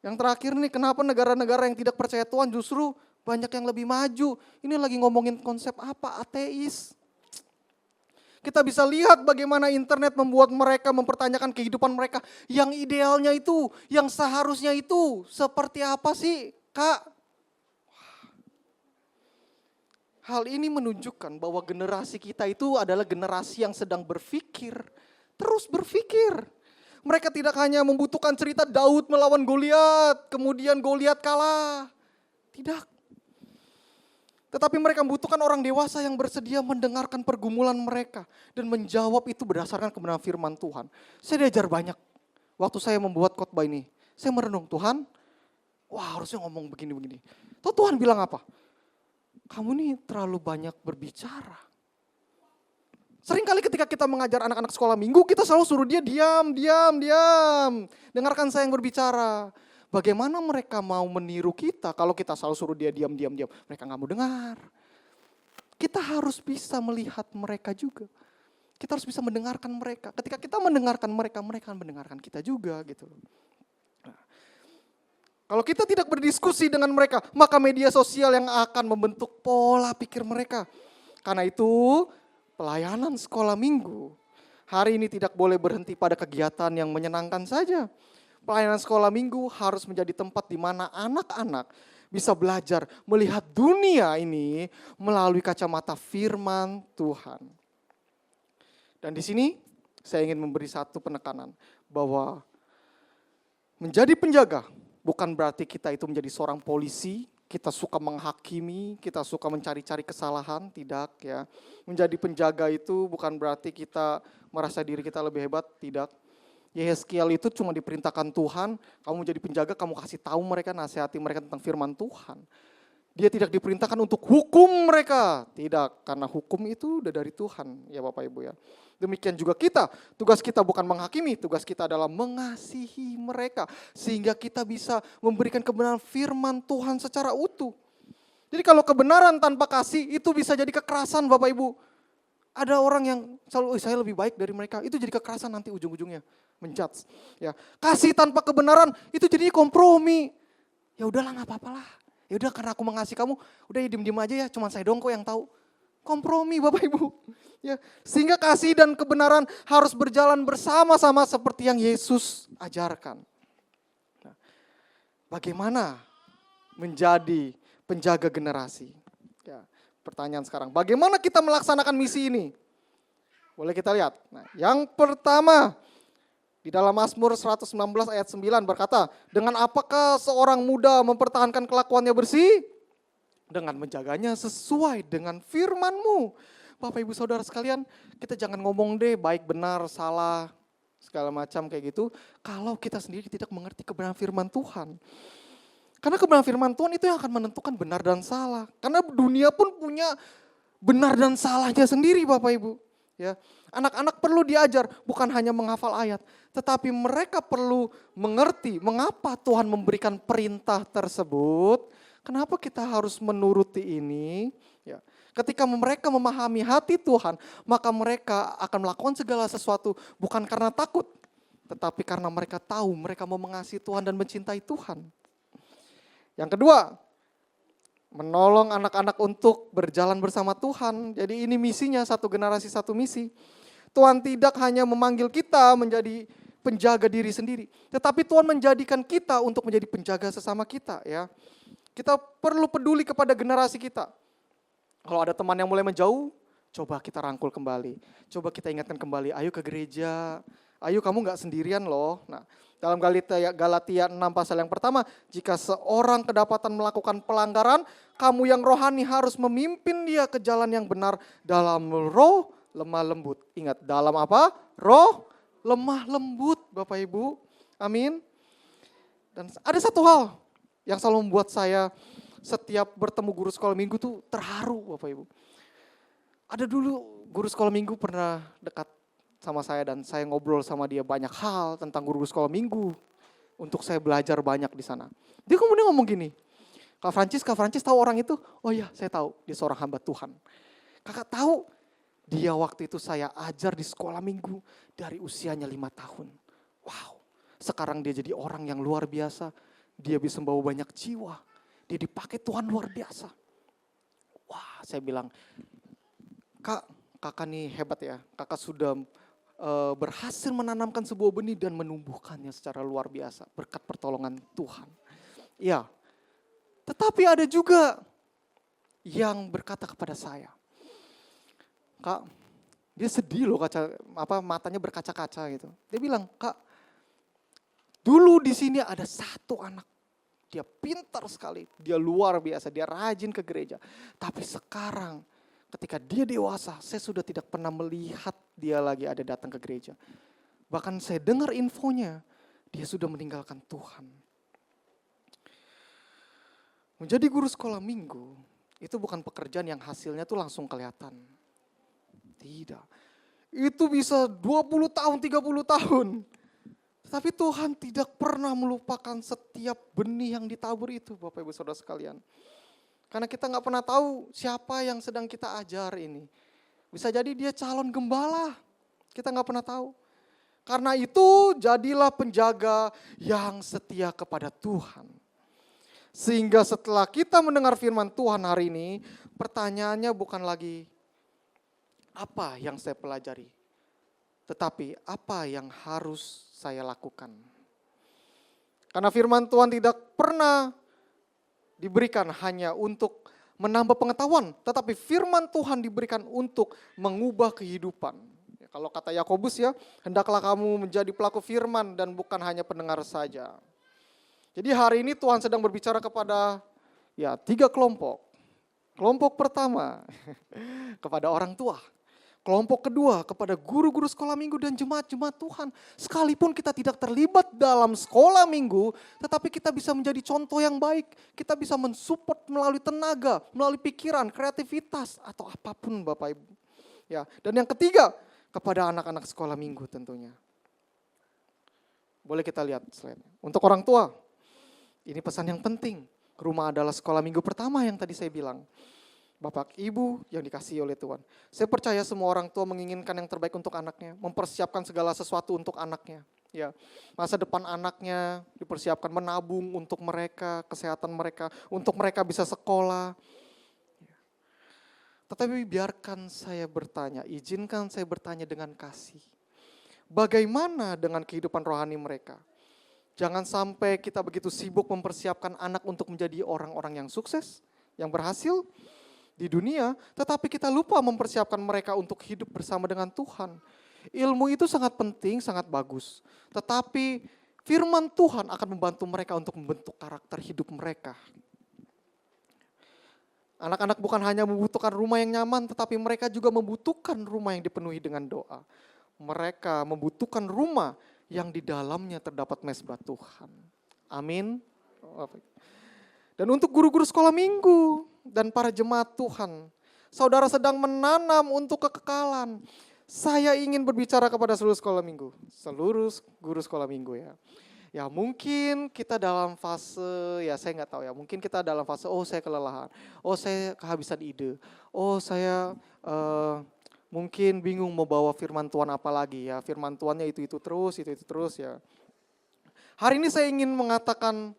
Yang terakhir nih, kenapa negara-negara yang tidak percaya Tuhan justru banyak yang lebih maju. Ini lagi ngomongin konsep apa? Ateis. Kita bisa lihat bagaimana internet membuat mereka mempertanyakan kehidupan mereka. Yang idealnya itu, yang seharusnya itu. Seperti apa sih, Kak? Hal ini menunjukkan bahwa generasi kita itu adalah generasi yang sedang berpikir. Terus berpikir. Mereka tidak hanya membutuhkan cerita Daud melawan Goliat, kemudian Goliat kalah. Tidak. Tetapi mereka membutuhkan orang dewasa yang bersedia mendengarkan pergumulan mereka dan menjawab itu berdasarkan kebenaran firman Tuhan. Saya diajar banyak waktu saya membuat khotbah ini. Saya merenung, Tuhan, wah harusnya ngomong begini-begini. Tahu Tuhan bilang apa? Kamu nih terlalu banyak berbicara. Seringkali ketika kita mengajar anak-anak sekolah minggu, kita selalu suruh dia diam. Dengarkan saya yang berbicara. Bagaimana mereka mau meniru kita kalau kita selalu suruh dia diam. Mereka gak mau dengar. Kita harus bisa melihat mereka juga. Kita harus bisa mendengarkan mereka. Ketika kita mendengarkan mereka, mereka akan mendengarkan kita juga gitu loh. Nah, kalau kita tidak berdiskusi dengan mereka, maka media sosial yang akan membentuk pola pikir mereka. Karena itu, pelayanan sekolah minggu hari ini tidak boleh berhenti pada kegiatan yang menyenangkan saja. Pelayanan sekolah minggu harus menjadi tempat di mana anak-anak bisa belajar melihat dunia ini melalui kacamata firman Tuhan. Dan di sini saya ingin memberi satu penekanan bahwa menjadi penjaga bukan berarti kita itu menjadi seorang polisi, kita suka menghakimi, kita suka mencari-cari kesalahan, tidak ya. Menjadi penjaga itu bukan berarti kita merasa diri kita lebih hebat, tidak. Yehezkiel itu cuma diperintahkan Tuhan, kamu jadi penjaga, kamu kasih tahu mereka, nasihati mereka tentang firman Tuhan. Dia tidak diperintahkan untuk hukum mereka, tidak, karena hukum itu udah dari Tuhan, ya Bapak Ibu ya. Demikian juga kita, tugas kita bukan menghakimi, tugas kita adalah mengasihi mereka. Sehingga kita bisa memberikan kebenaran firman Tuhan secara utuh. Jadi kalau kebenaran tanpa kasih itu bisa jadi kekerasan Bapak Ibu. Ada orang yang selalu, saya lebih baik dari mereka, itu jadi kekerasan nanti ujung-ujungnya. Menjudge. Ya. Kasih tanpa kebenaran itu jadi kompromi. Ya udahlah gak apa-apalah. Ya udah karena aku mengasihi kamu, udah ya diem-diem aja ya, cuma saya doang kok yang tahu. Kompromi Bapak Ibu. Ya, sehingga kasih dan kebenaran harus berjalan bersama-sama seperti yang Yesus ajarkan. Nah, bagaimana menjadi penjaga generasi? Ya, pertanyaan sekarang, bagaimana kita melaksanakan misi ini? Boleh kita lihat. Nah, yang pertama, di dalam Mazmur 119 ayat 9 berkata, dengan apakah seorang muda mempertahankan kelakuannya bersih? Dengan menjaganya sesuai dengan firman-Mu. Bapak Ibu Saudara sekalian, kita jangan ngomong deh baik benar salah segala macam kayak gitu kalau kita sendiri tidak mengerti kebenaran firman Tuhan. Karena kebenaran firman Tuhan itu yang akan menentukan benar dan salah. Karena dunia pun punya benar dan salahnya sendiri Bapak Ibu. Ya, anak-anak perlu diajar bukan hanya menghafal ayat, tetapi mereka perlu mengerti mengapa Tuhan memberikan perintah tersebut. Kenapa kita harus menuruti ini? Ya, ketika mereka memahami hati Tuhan, maka mereka akan melakukan segala sesuatu bukan karena takut, tetapi karena mereka tahu mereka mau mengasihi Tuhan dan mencintai Tuhan. Yang kedua, menolong anak-anak untuk berjalan bersama Tuhan. Jadi ini misinya, satu generasi satu misi. Tuhan tidak hanya memanggil kita menjadi penjaga diri sendiri, tetapi Tuhan menjadikan kita untuk menjadi penjaga sesama kita, ya. Kita perlu peduli kepada generasi kita. Kalau ada teman yang mulai menjauh, coba kita rangkul kembali. Coba kita ingatkan kembali, ayo ke gereja. Ayo kamu gak sendirian loh. Nah, dalam Galatia 6 pasal yang pertama, jika seorang kedapatan melakukan pelanggaran, kamu yang rohani harus memimpin dia ke jalan yang benar dalam roh lemah lembut. Ingat, dalam apa? Roh lemah lembut Bapak Ibu. Amin. Dan ada satu hal yang selalu membuat saya setiap bertemu guru sekolah minggu tuh terharu Bapak Ibu. Ada dulu guru sekolah minggu pernah dekat sama saya dan saya ngobrol sama dia banyak hal tentang guru sekolah minggu. Untuk saya belajar banyak di sana. Dia kemudian ngomong gini, Kak Francis tahu orang itu? Oh iya saya tahu, dia seorang hamba Tuhan. Kakak tahu, dia waktu itu saya ajar di sekolah minggu dari usianya 5 tahun. Wow, sekarang dia jadi orang yang luar biasa. Dia bisa membawa banyak jiwa. Dia dipakai Tuhan luar biasa. Wah, saya bilang, kakak nih hebat ya. Kakak sudah berhasil menanamkan sebuah benih dan menumbuhkannya secara luar biasa. Berkat pertolongan Tuhan. Ya, tetapi ada juga yang berkata kepada saya, Kak, dia sedih loh matanya berkaca-kaca gitu. Dia bilang, Kak, dulu di sini ada satu anak, dia pintar sekali, dia luar biasa, dia rajin ke gereja. Tapi sekarang ketika dia dewasa, saya sudah tidak pernah melihat dia lagi ada datang ke gereja. Bahkan saya dengar infonya, dia sudah meninggalkan Tuhan. Menjadi guru sekolah minggu, itu bukan pekerjaan yang hasilnya tuh langsung kelihatan. Tidak, itu bisa 20 tahun, 30 tahun. Tapi Tuhan tidak pernah melupakan setiap benih yang ditabur itu Bapak Ibu Saudara sekalian. Karena kita gak pernah tahu siapa yang sedang kita ajar ini. Bisa jadi dia calon gembala, kita gak pernah tahu. Karena itu jadilah penjaga yang setia kepada Tuhan. Sehingga setelah kita mendengar firman Tuhan hari ini, pertanyaannya bukan lagi apa yang saya pelajari, tetapi apa yang harus saya lakukan. Karena firman Tuhan tidak pernah diberikan hanya untuk menambah pengetahuan, tetapi firman Tuhan diberikan untuk mengubah kehidupan. Ya, kalau kata Yakobus ya, hendaklah kamu menjadi pelaku firman dan bukan hanya pendengar saja. Jadi hari ini Tuhan sedang berbicara kepada 3 kelompok. Kelompok pertama kepada orang tua. Kelompok kedua kepada guru-guru sekolah minggu dan jemaat-jemaat Tuhan. Sekalipun kita tidak terlibat dalam sekolah minggu, tetapi kita bisa menjadi contoh yang baik. Kita bisa mensupport melalui tenaga, melalui pikiran, kreativitas, atau apapun Bapak Ibu. Ya, dan yang ketiga, kepada anak-anak sekolah minggu tentunya. Boleh kita lihat slide. Untuk orang tua, ini pesan yang penting. Rumah adalah sekolah minggu pertama yang tadi saya bilang. Bapak, Ibu yang dikasihi oleh Tuhan. Saya percaya semua orang tua menginginkan yang terbaik untuk anaknya, mempersiapkan segala sesuatu untuk anaknya. Ya, masa depan anaknya dipersiapkan, menabung untuk mereka, kesehatan mereka, untuk mereka bisa sekolah. Tetapi biarkan saya bertanya, izinkan saya bertanya dengan kasih. Bagaimana dengan kehidupan rohani mereka? Jangan sampai kita begitu sibuk mempersiapkan anak untuk menjadi orang-orang yang sukses, yang berhasil di dunia, tetapi kita lupa mempersiapkan mereka untuk hidup bersama dengan Tuhan. Ilmu itu sangat penting, sangat bagus. Tetapi firman Tuhan akan membantu mereka untuk membentuk karakter hidup mereka. Anak-anak bukan hanya membutuhkan rumah yang nyaman, tetapi mereka juga membutuhkan rumah yang dipenuhi dengan doa. Mereka membutuhkan rumah yang di dalamnya terdapat mezbah Tuhan. Amin. Dan untuk guru-guru sekolah minggu dan para jemaat Tuhan, saudara sedang menanam untuk kekekalan. Saya ingin berbicara kepada seluruh sekolah minggu, seluruh guru sekolah minggu ya. Ya mungkin kita dalam fase, ya saya nggak tahu ya, mungkin kita dalam fase, oh saya kelelahan, oh saya kehabisan ide, oh saya mungkin bingung mau bawa firman Tuhan apa lagi ya, firman Tuhannya itu terus ya. Hari ini saya ingin mengatakan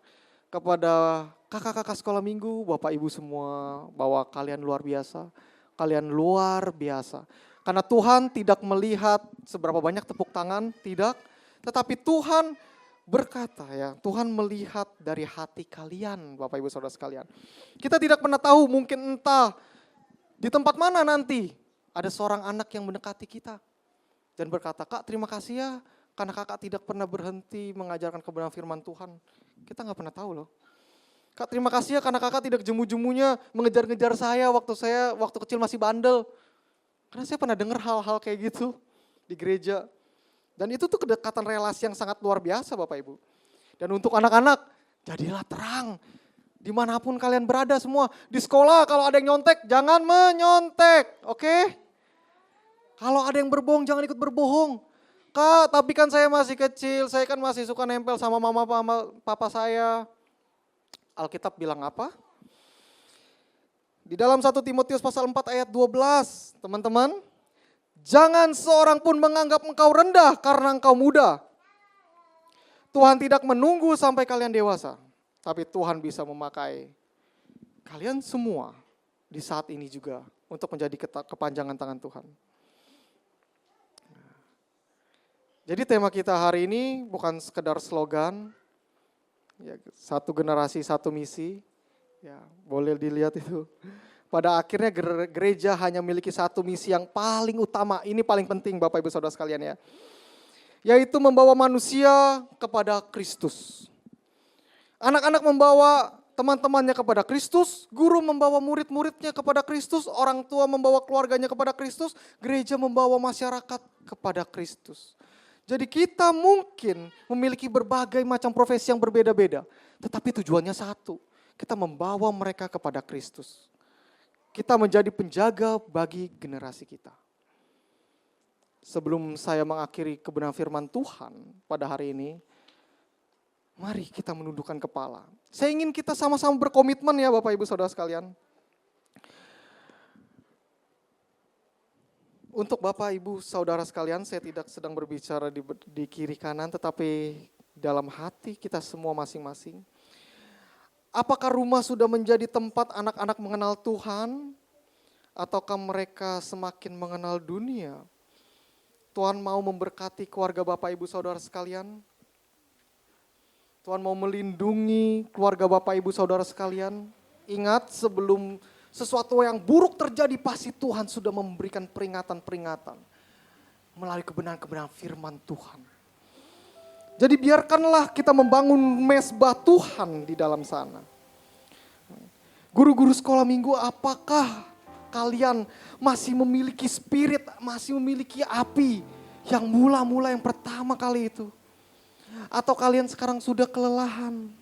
kepada kakak-kakak sekolah minggu, bapak ibu semua, bahwa kalian luar biasa, kalian luar biasa. Karena Tuhan tidak melihat seberapa banyak tepuk tangan, tidak. Tetapi Tuhan berkata ya, Tuhan melihat dari hati kalian, Bapak Ibu Saudara sekalian. Kita tidak pernah tahu, mungkin entah di tempat mana nanti ada seorang anak yang mendekati kita. Dan berkata, Kak terima kasih ya, karena kakak tidak pernah berhenti mengajarkan kebenaran firman Tuhan. Kita gak pernah tahu loh. Kak terima kasih ya, karena kakak tidak jemu-jemunya mengejar-ngejar saya waktu kecil masih bandel. Karena saya pernah dengar hal-hal kayak gitu di gereja. Dan itu tuh kedekatan relasi yang sangat luar biasa Bapak Ibu. Dan untuk anak-anak, jadilah terang. Dimanapun kalian berada semua. Di sekolah kalau ada yang nyontek, jangan menyontek. Oke? Kalau ada yang berbohong, jangan ikut berbohong. Kak, tapi kan saya masih kecil, saya kan masih suka nempel sama mama papa saya. Alkitab bilang apa? Di dalam 1 Timotius pasal 4 ayat 12, teman-teman. Jangan seorang pun menganggap engkau rendah karena engkau muda. Tuhan tidak menunggu sampai kalian dewasa. Tapi Tuhan bisa memakai kalian semua di saat ini juga untuk menjadi kepanjangan tangan Tuhan. Jadi tema kita hari ini bukan sekedar slogan. Ya, satu generasi, satu misi. Ya, boleh dilihat itu. Pada akhirnya gereja hanya memiliki satu misi yang paling utama. Ini paling penting Bapak Ibu Saudara sekalian ya. Yaitu membawa manusia kepada Kristus. Anak-anak membawa teman-temannya kepada Kristus. Guru membawa murid-muridnya kepada Kristus. Orang tua membawa keluarganya kepada Kristus. Gereja membawa masyarakat kepada Kristus. Jadi kita mungkin memiliki berbagai macam profesi yang berbeda-beda. Tetapi tujuannya satu. Kita membawa mereka kepada Kristus. Kita menjadi penjaga bagi generasi kita. Sebelum saya mengakhiri kebenaran firman Tuhan pada hari ini, mari kita menundukkan kepala. Saya ingin kita sama-sama berkomitmen ya Bapak Ibu Saudara sekalian. Untuk Bapak Ibu Saudara sekalian, saya tidak sedang berbicara di kiri kanan, tetapi dalam hati kita semua masing-masing. Apakah rumah sudah menjadi tempat anak-anak mengenal Tuhan? Ataukah mereka semakin mengenal dunia? Tuhan mau memberkati keluarga Bapak Ibu Saudara sekalian. Tuhan mau melindungi keluarga Bapak Ibu Saudara sekalian. Ingat sebelum sesuatu yang buruk terjadi pasti Tuhan sudah memberikan peringatan-peringatan. Melalui kebenaran-kebenaran firman Tuhan. Jadi biarkanlah kita membangun mezbah Tuhan di dalam sana. Guru-guru sekolah minggu, apakah kalian masih memiliki spirit, masih memiliki api yang mula-mula yang pertama kali itu? Atau kalian sekarang sudah kelelahan?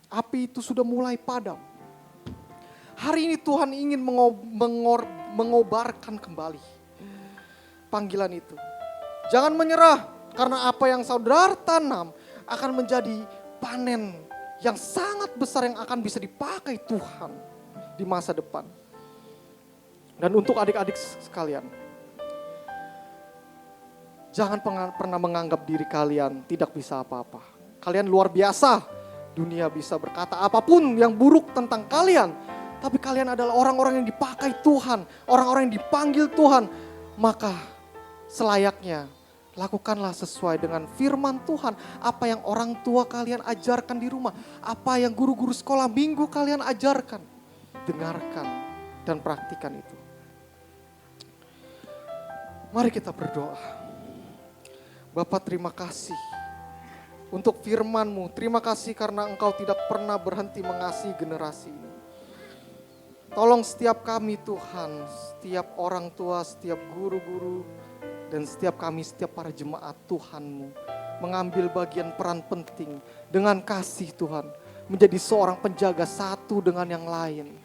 Api itu sudah mulai padam. Hari ini Tuhan ingin mengobarkan kembali. panggilan itu. Jangan menyerah, karena apa yang saudara tanam akan menjadi panen yang sangat besar yang akan bisa dipakai Tuhan di masa depan. Dan untuk adik-adik sekalian, jangan pernah menganggap diri kalian tidak bisa apa-apa. Kalian luar biasa. Dunia bisa berkata apapun yang buruk tentang kalian. Tapi kalian adalah orang-orang yang dipakai Tuhan. Orang-orang yang dipanggil Tuhan. Maka selayaknya lakukanlah sesuai dengan firman Tuhan. Apa yang orang tua kalian ajarkan di rumah. Apa yang guru-guru sekolah minggu kalian ajarkan. Dengarkan dan praktikan itu. Mari kita berdoa. Bapa, terima kasih untuk firman-Mu. Terima kasih karena Engkau tidak pernah berhenti mengasihi generasi ini. Tolong setiap kami Tuhan, setiap orang tua, setiap guru-guru, dan setiap kami, setiap para jemaat Tuhan-Mu, mengambil bagian peran penting dengan kasih Tuhan, menjadi seorang penjaga satu dengan yang lain.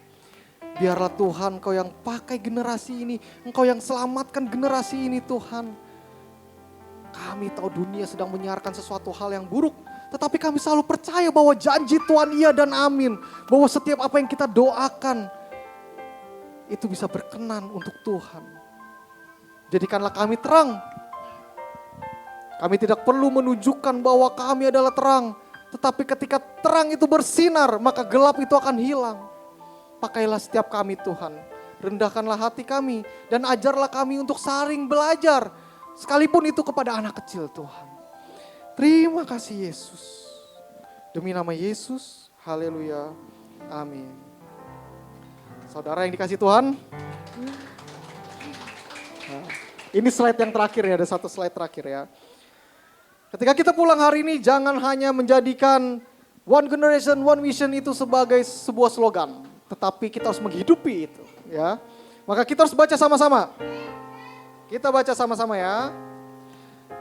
Biarlah Tuhan Engkau yang pakai generasi ini, Engkau yang selamatkan generasi ini Tuhan. Kami tahu dunia sedang menyiarkan sesuatu hal yang buruk, tetapi kami selalu percaya bahwa janji Tuhan iya dan amin. Bahwa setiap apa yang kita doakan, itu bisa berkenan untuk Tuhan. Jadikanlah kami terang. Kami tidak perlu menunjukkan bahwa kami adalah terang, tetapi ketika terang itu bersinar, maka gelap itu akan hilang. Pakailah setiap kami Tuhan, rendahkanlah hati kami dan ajarlah kami untuk saling belajar. Sekalipun itu kepada anak kecil Tuhan. Terima kasih Yesus. Demi nama Yesus, haleluya, amin. Saudara yang dikasih Tuhan. Nah, ini slide yang terakhir ya, ada satu slide terakhir ya. Ketika kita pulang hari ini jangan hanya menjadikan One Generation, One Vision itu sebagai sebuah slogan. Tetapi kita harus menghidupi itu ya. Maka kita harus baca sama-sama. Kita baca sama-sama ya.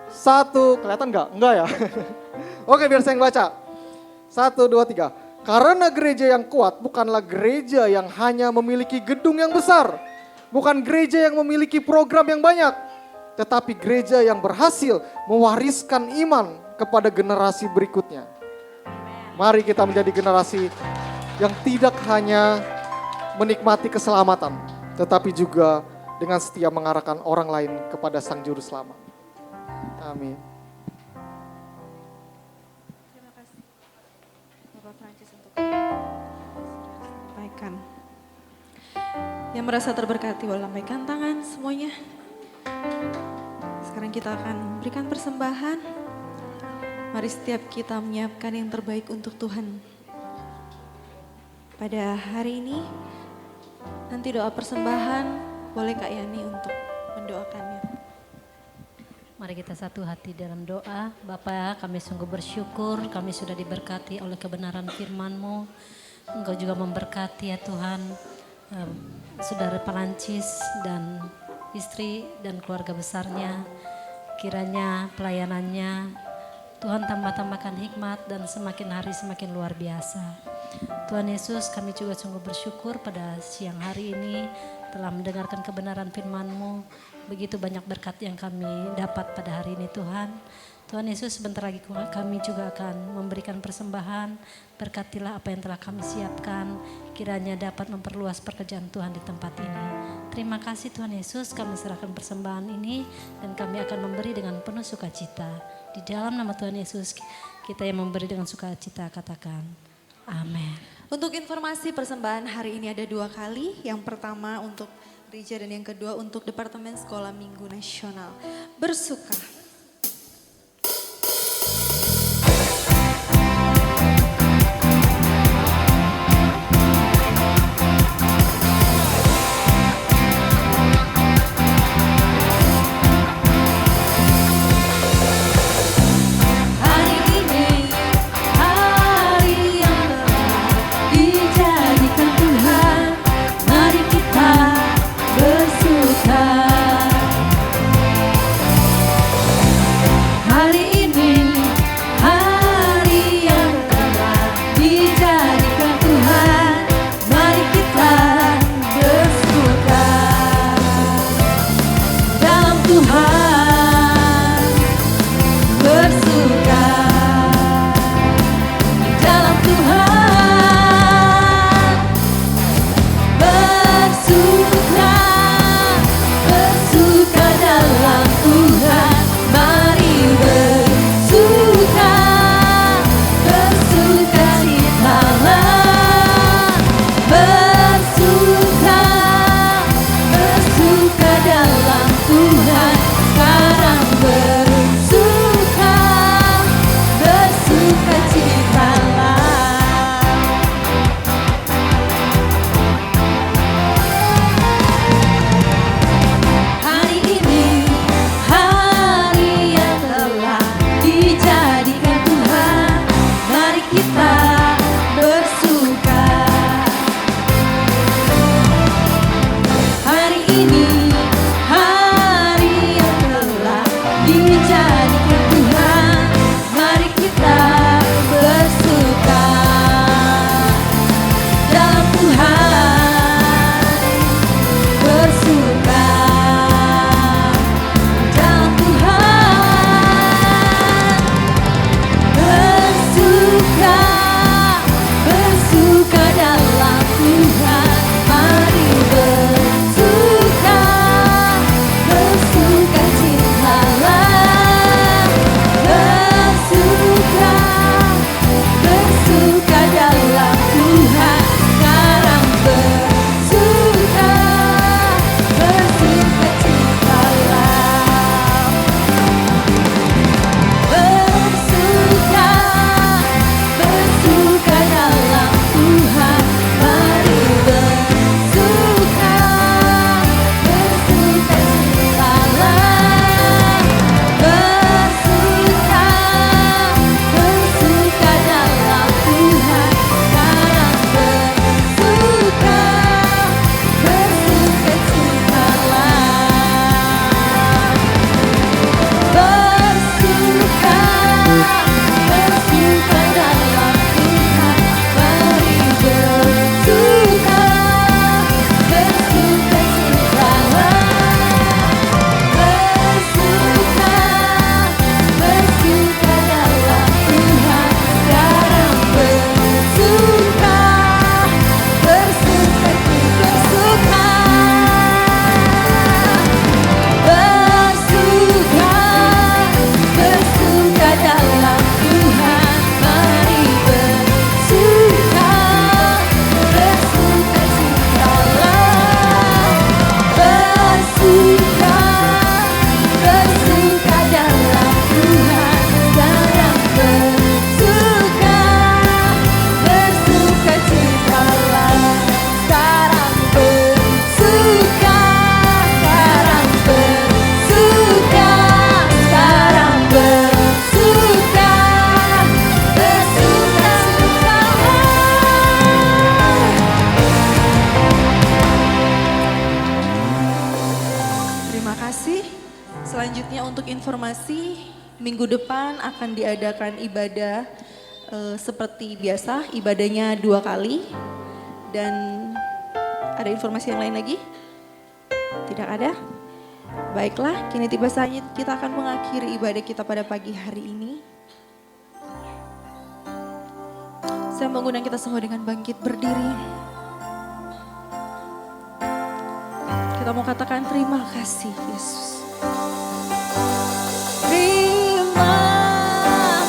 Satu, kelihatan enggak? Enggak ya? Oke, biar saya yang baca. 1, 2, 3. Karena gereja yang kuat bukanlah gereja yang hanya memiliki gedung yang besar. Bukan gereja yang memiliki program yang banyak. Tetapi gereja yang berhasil mewariskan iman kepada generasi berikutnya. Mari kita menjadi generasi yang tidak hanya menikmati keselamatan, tetapi juga dengan setia mengarahkan orang lain kepada Sang Juru Selamat. Amin. Terima kasih Bapak Francis untuk sampaikan. Yang merasa terberkati boleh lambaikan tangan semuanya. Sekarang kita akan berikan persembahan. Mari setiap kita menyiapkan yang terbaik untuk Tuhan. Pada hari ini, nanti doa persembahan, boleh Kak Yani untuk mendoakannya. Mari kita satu hati dalam doa. Bapa, kami sungguh bersyukur kami sudah diberkati oleh kebenaran firman-Mu. Engkau juga memberkati ya Tuhan, Saudara Francis dan istri dan keluarga besarnya. Kiranya pelayanannya Tuhan tambah-tambahkan hikmat dan semakin hari semakin luar biasa. Tuhan Yesus, kami juga sungguh bersyukur pada siang hari ini telah mendengarkan kebenaran firman-Mu. Begitu banyak berkat yang kami dapat pada hari ini Tuhan. Tuhan Yesus, sebentar lagi kami juga akan memberikan persembahan. Berkatilah apa yang telah kami siapkan. Kiranya dapat memperluas pekerjaan Tuhan di tempat ini. Terima kasih Tuhan Yesus, kami serahkan persembahan ini dan kami akan memberi dengan penuh sukacita. Di dalam nama Tuhan Yesus, kita yang memberi dengan sukacita katakan amin. Untuk informasi persembahan hari ini ada 2 kali. Yang pertama untuk gereja dan yang kedua untuk Departemen Sekolah Minggu Nasional. Bersuka. Bersuka. minggu depan akan diadakan ibadah seperti biasa, ibadahnya 2 kali. Dan ada informasi yang lain lagi? Tidak ada? Baiklah, kini tiba saatnya kita akan mengakhiri ibadah kita pada pagi hari ini. Saya mengundang kita semua dengan bangkit berdiri. Kita mau katakan terima kasih Yesus. Terima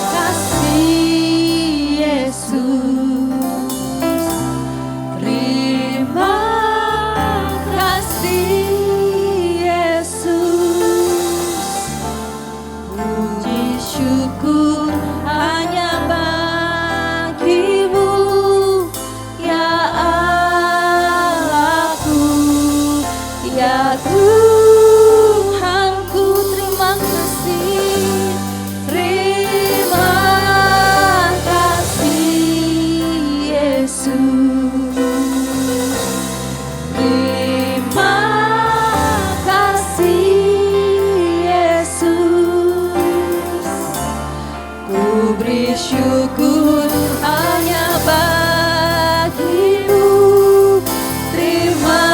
kasih Yesus. Terima kasih Yesus. Puji syukur hanya bagimu ya Allahku, ya Tuhanku. Terima kasih, terima kasih Yesus. Terima kasih Yesus. Ku beri syukur hanya bagimu. Terima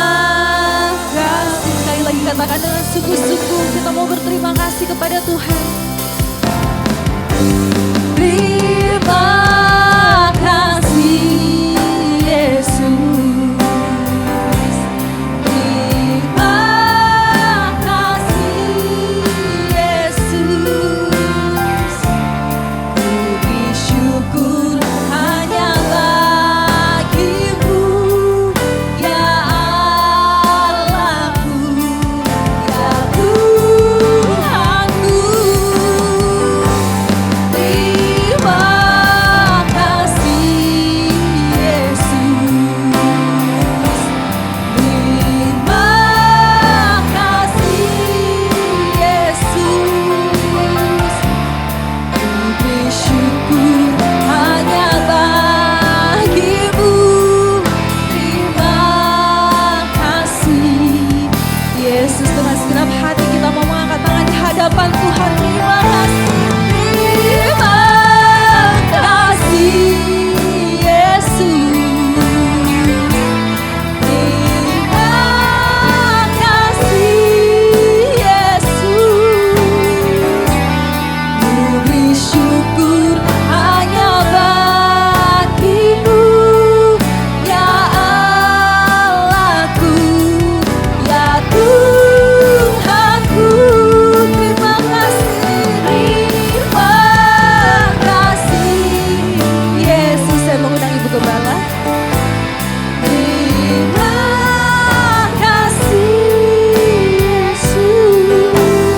kasih. Sekali lagi katakan dengan sungguh-sungguh, kita mau berterima kasih kepada Tuhan. Terima kasih Yesus. Terima kasih Yesus. Ku beri syukur hanya bagimu ya Allahku, ya Tuhanku. Terima kasih Yesus. Terima kasih Yesus. Ku beri syukur hanya bagimu. Terima kasih Yesus. Dengan segenap hati kita mau mengangkat tangan di hadapan Tuhan. Terima kasih. Terima kasih Yesus. Terima kasih Yesus. Ku beri syukur hanya bagimu ya Allahku, ya Tuhanku. Terima kasih, terima kasih Yesus. Saya mengundang Ibu Gembala. Terima kasih Yesus.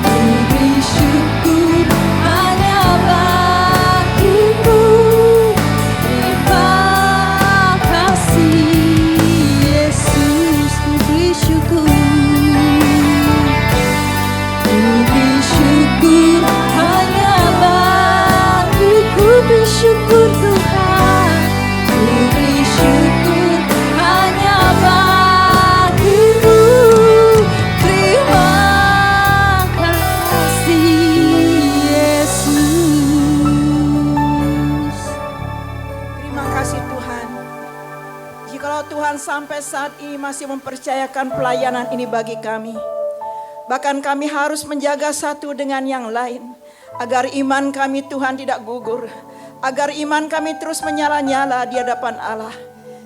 Ku beri syukur hanya bagimu. Terima kasih Yesus. Ku beri syukur. Ku beri syukur hanya bagiku. Beri syukur Tuhan. Ku beri syukur hanya bagimu. Terima kasih Yesus. Terima kasih Tuhan. Jikalau Tuhan sampai saat ini masih mempercayakan pelayanan ini bagi kami, bahkan kami harus menjaga satu dengan yang lain, agar iman kami Tuhan tidak gugur, agar iman kami terus menyala-nyala di hadapan Allah.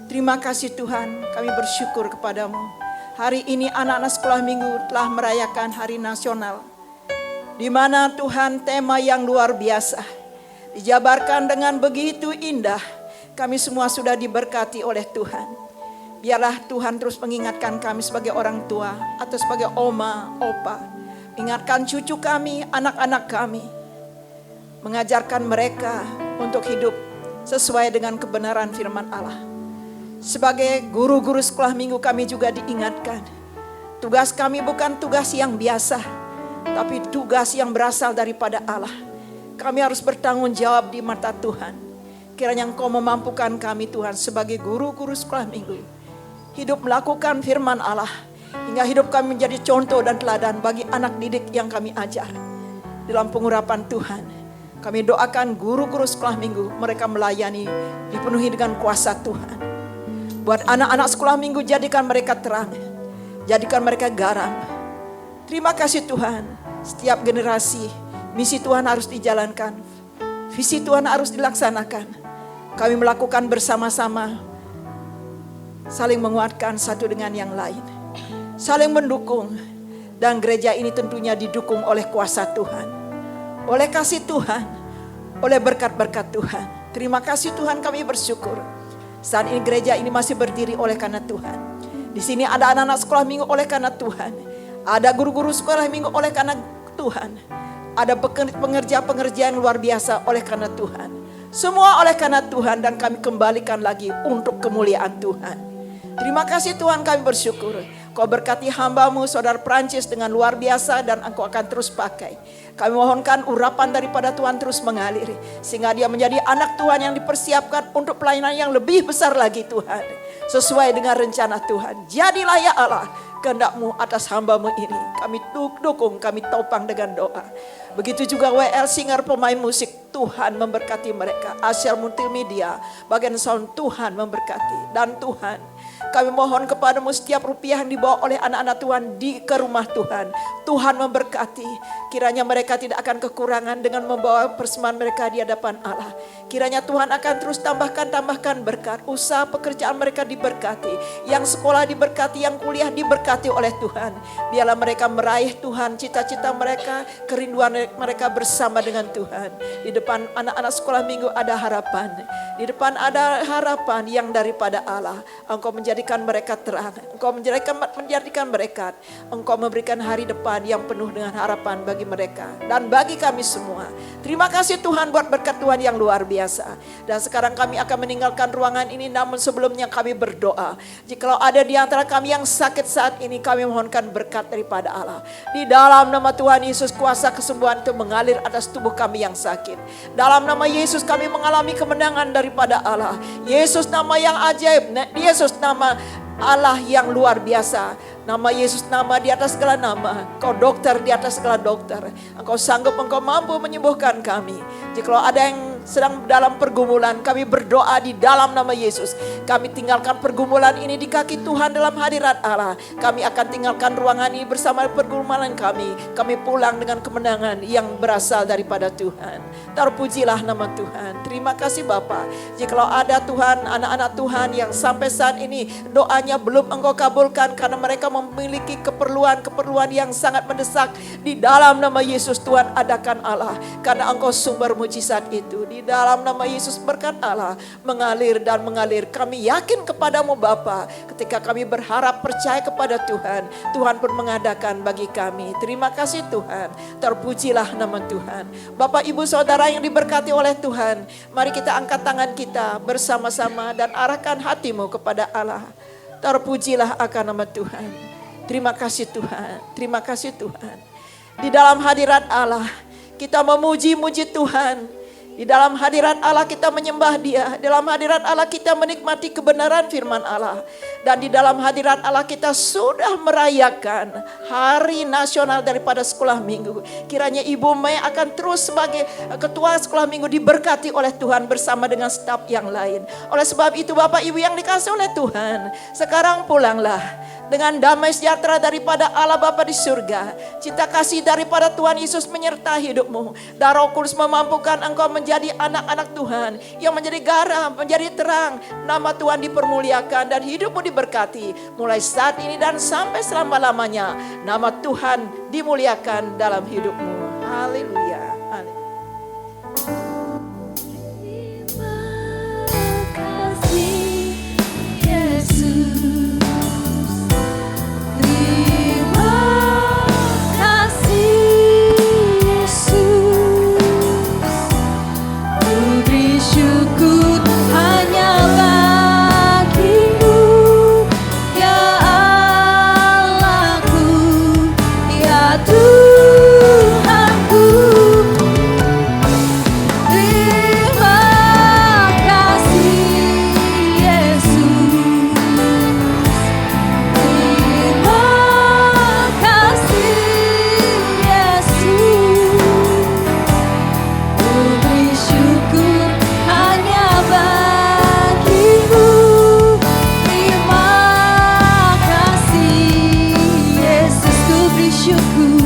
Terima kasih Tuhan, kami bersyukur kepadamu. Hari ini anak-anak sekolah minggu telah merayakan hari nasional, di mana Tuhan tema yang luar biasa dijabarkan dengan begitu indah. Kami semua sudah diberkati oleh Tuhan. Biarlah Tuhan terus mengingatkan kami sebagai orang tua atau sebagai oma, opa. Ingatkan cucu kami, anak-anak kami. Mengajarkan mereka untuk hidup sesuai dengan kebenaran firman Allah. Sebagai guru-guru sekolah minggu kami juga diingatkan. Tugas kami bukan tugas yang biasa, tapi tugas yang berasal daripada Allah. Kami harus bertanggung jawab di mata Tuhan. Kiranya Engkau memampukan kami Tuhan sebagai guru-guru sekolah minggu. Hidup melakukan firman Allah. Hingga hidup kami menjadi contoh dan teladan bagi anak didik yang kami ajar. dalam pengurapan Tuhan. Kami doakan guru-guru sekolah minggu, mereka melayani dipenuhi dengan kuasa Tuhan. Buat anak-anak sekolah minggu, jadikan mereka terang, jadikan mereka garam. Terima kasih Tuhan, setiap generasi misi Tuhan harus dijalankan, visi Tuhan harus dilaksanakan. Kami melakukan bersama-sama, saling menguatkan satu dengan yang lain, saling mendukung. Dan gereja ini tentunya didukung oleh kuasa Tuhan, oleh kasih Tuhan, oleh berkat-berkat Tuhan. Terima kasih Tuhan, kami bersyukur. Saat ini gereja ini masih berdiri oleh karena Tuhan. Di sini ada anak-anak sekolah minggu oleh karena Tuhan. Ada guru-guru sekolah minggu oleh karena Tuhan. Ada pengerja-pengerja yang luar biasa oleh karena Tuhan. Semua oleh karena Tuhan, dan kami kembalikan lagi untuk kemuliaan Tuhan. Terima kasih Tuhan, kami bersyukur. Kau berkati hamba-Mu Saudara Prancis dengan luar biasa, dan Engkau akan terus pakai. Kami mohonkan urapan daripada Tuhan terus mengalir, sehingga dia menjadi anak Tuhan yang dipersiapkan untuk pelayanan yang lebih besar lagi Tuhan. Sesuai dengan rencana Tuhan. Jadilah ya Allah kehendak-Mu atas hamba-Mu ini. Kami dukung, kami topang dengan doa. Begitu juga WL Singer, pemain musik, Tuhan memberkati mereka. Asyar Multimedia, bagian sound, Tuhan memberkati. Dan Tuhan, kami mohon kepadamu setiap rupiah yang dibawa oleh anak-anak Tuhan ke rumah Tuhan. Tuhan memberkati. Kiranya mereka tidak akan kekurangan dengan membawa persembahan mereka di hadapan Allah. Kiranya Tuhan akan terus tambahkan berkat. Usaha pekerjaan mereka diberkati. Yang sekolah diberkati, yang kuliah diberkati oleh Tuhan. Biarlah mereka meraih Tuhan cita-cita mereka, kerinduan mereka bersama dengan Tuhan. Di depan anak-anak sekolah minggu ada harapan. Di depan ada harapan yang daripada Allah. Engkau menjadikan mereka terang. Engkau menjadikan berkat. Engkau memberikan hari depan yang penuh dengan harapan bagi mereka dan bagi kami semua. Terima kasih Tuhan buat berkat Tuhan yang luar biasa. Dan sekarang kami akan meninggalkan ruangan ini, namun sebelumnya kami berdoa. Jikalau ada di antara kami yang sakit saat ini, kami mohonkan berkat daripada Allah. Di dalam nama Tuhan Yesus, kuasa kesembuhan itu mengalir atas tubuh kami yang sakit. Dalam nama Yesus kami mengalami kemenangan daripada Allah. Yesus nama yang ajaib, Yesus nama Allah yang luar biasa. Nama Yesus nama di atas segala nama. Engkau dokter di atas segala dokter. Engkau sanggup, engkau mampu menyembuhkan kami. Jikalau ada yang sedang dalam pergumulan, kami berdoa di dalam nama Yesus. Kami tinggalkan pergumulan ini di kaki Tuhan dalam hadirat Allah. Kami akan tinggalkan ruangan ini bersama pergumulan kami. Kami pulang dengan kemenangan yang berasal daripada Tuhan. Terpujilah nama Tuhan. Terima kasih Bapa. Jikalau ada Tuhan, anak-anak Tuhan yang sampai saat ini doanya belum Engkau kabulkan karena mereka memiliki keperluan-keperluan yang sangat mendesak, di dalam nama Yesus Tuhan adakan Allah, karena Engkau sumber mujizat itu. Di dalam nama Yesus berkat Allah mengalir dan mengalir. Kami yakin kepadamu Bapa, ketika kami berharap percaya kepada Tuhan, Tuhan pun mengadakan bagi kami. Terima kasih Tuhan, terpujilah nama Tuhan. Bapak Ibu Saudara yang diberkati oleh Tuhan, mari kita angkat tangan kita bersama-sama dan arahkan hatimu kepada Allah. Terpujilah akan nama Tuhan. Terima kasih Tuhan, terima kasih Tuhan. Di dalam hadirat Allah kita memuji-muji Tuhan. Di dalam hadirat Allah kita menyembah Dia. Dalam hadirat Allah kita menikmati kebenaran firman Allah. Dan di dalam hadirat Allah kita sudah merayakan hari nasional daripada sekolah minggu. Kiranya Ibu Mei akan terus sebagai ketua sekolah minggu diberkati oleh Tuhan bersama dengan staf yang lain. Oleh sebab itu Bapak Ibu yang dikasihi oleh Tuhan, sekarang pulanglah dengan damai sejahtera daripada Allah Bapa di surga. Cinta kasih daripada Tuhan Yesus menyertai hidupmu. Dan Roh Kudus memampukan engkau menjadi anak-anak Tuhan yang menjadi garam, menjadi terang. Nama Tuhan dipermuliakan dan hidupmu diberkati. Mulai saat ini dan sampai selama-lamanya. Nama Tuhan dimuliakan dalam hidupmu. Haleluya. Tuhanku bersyukur.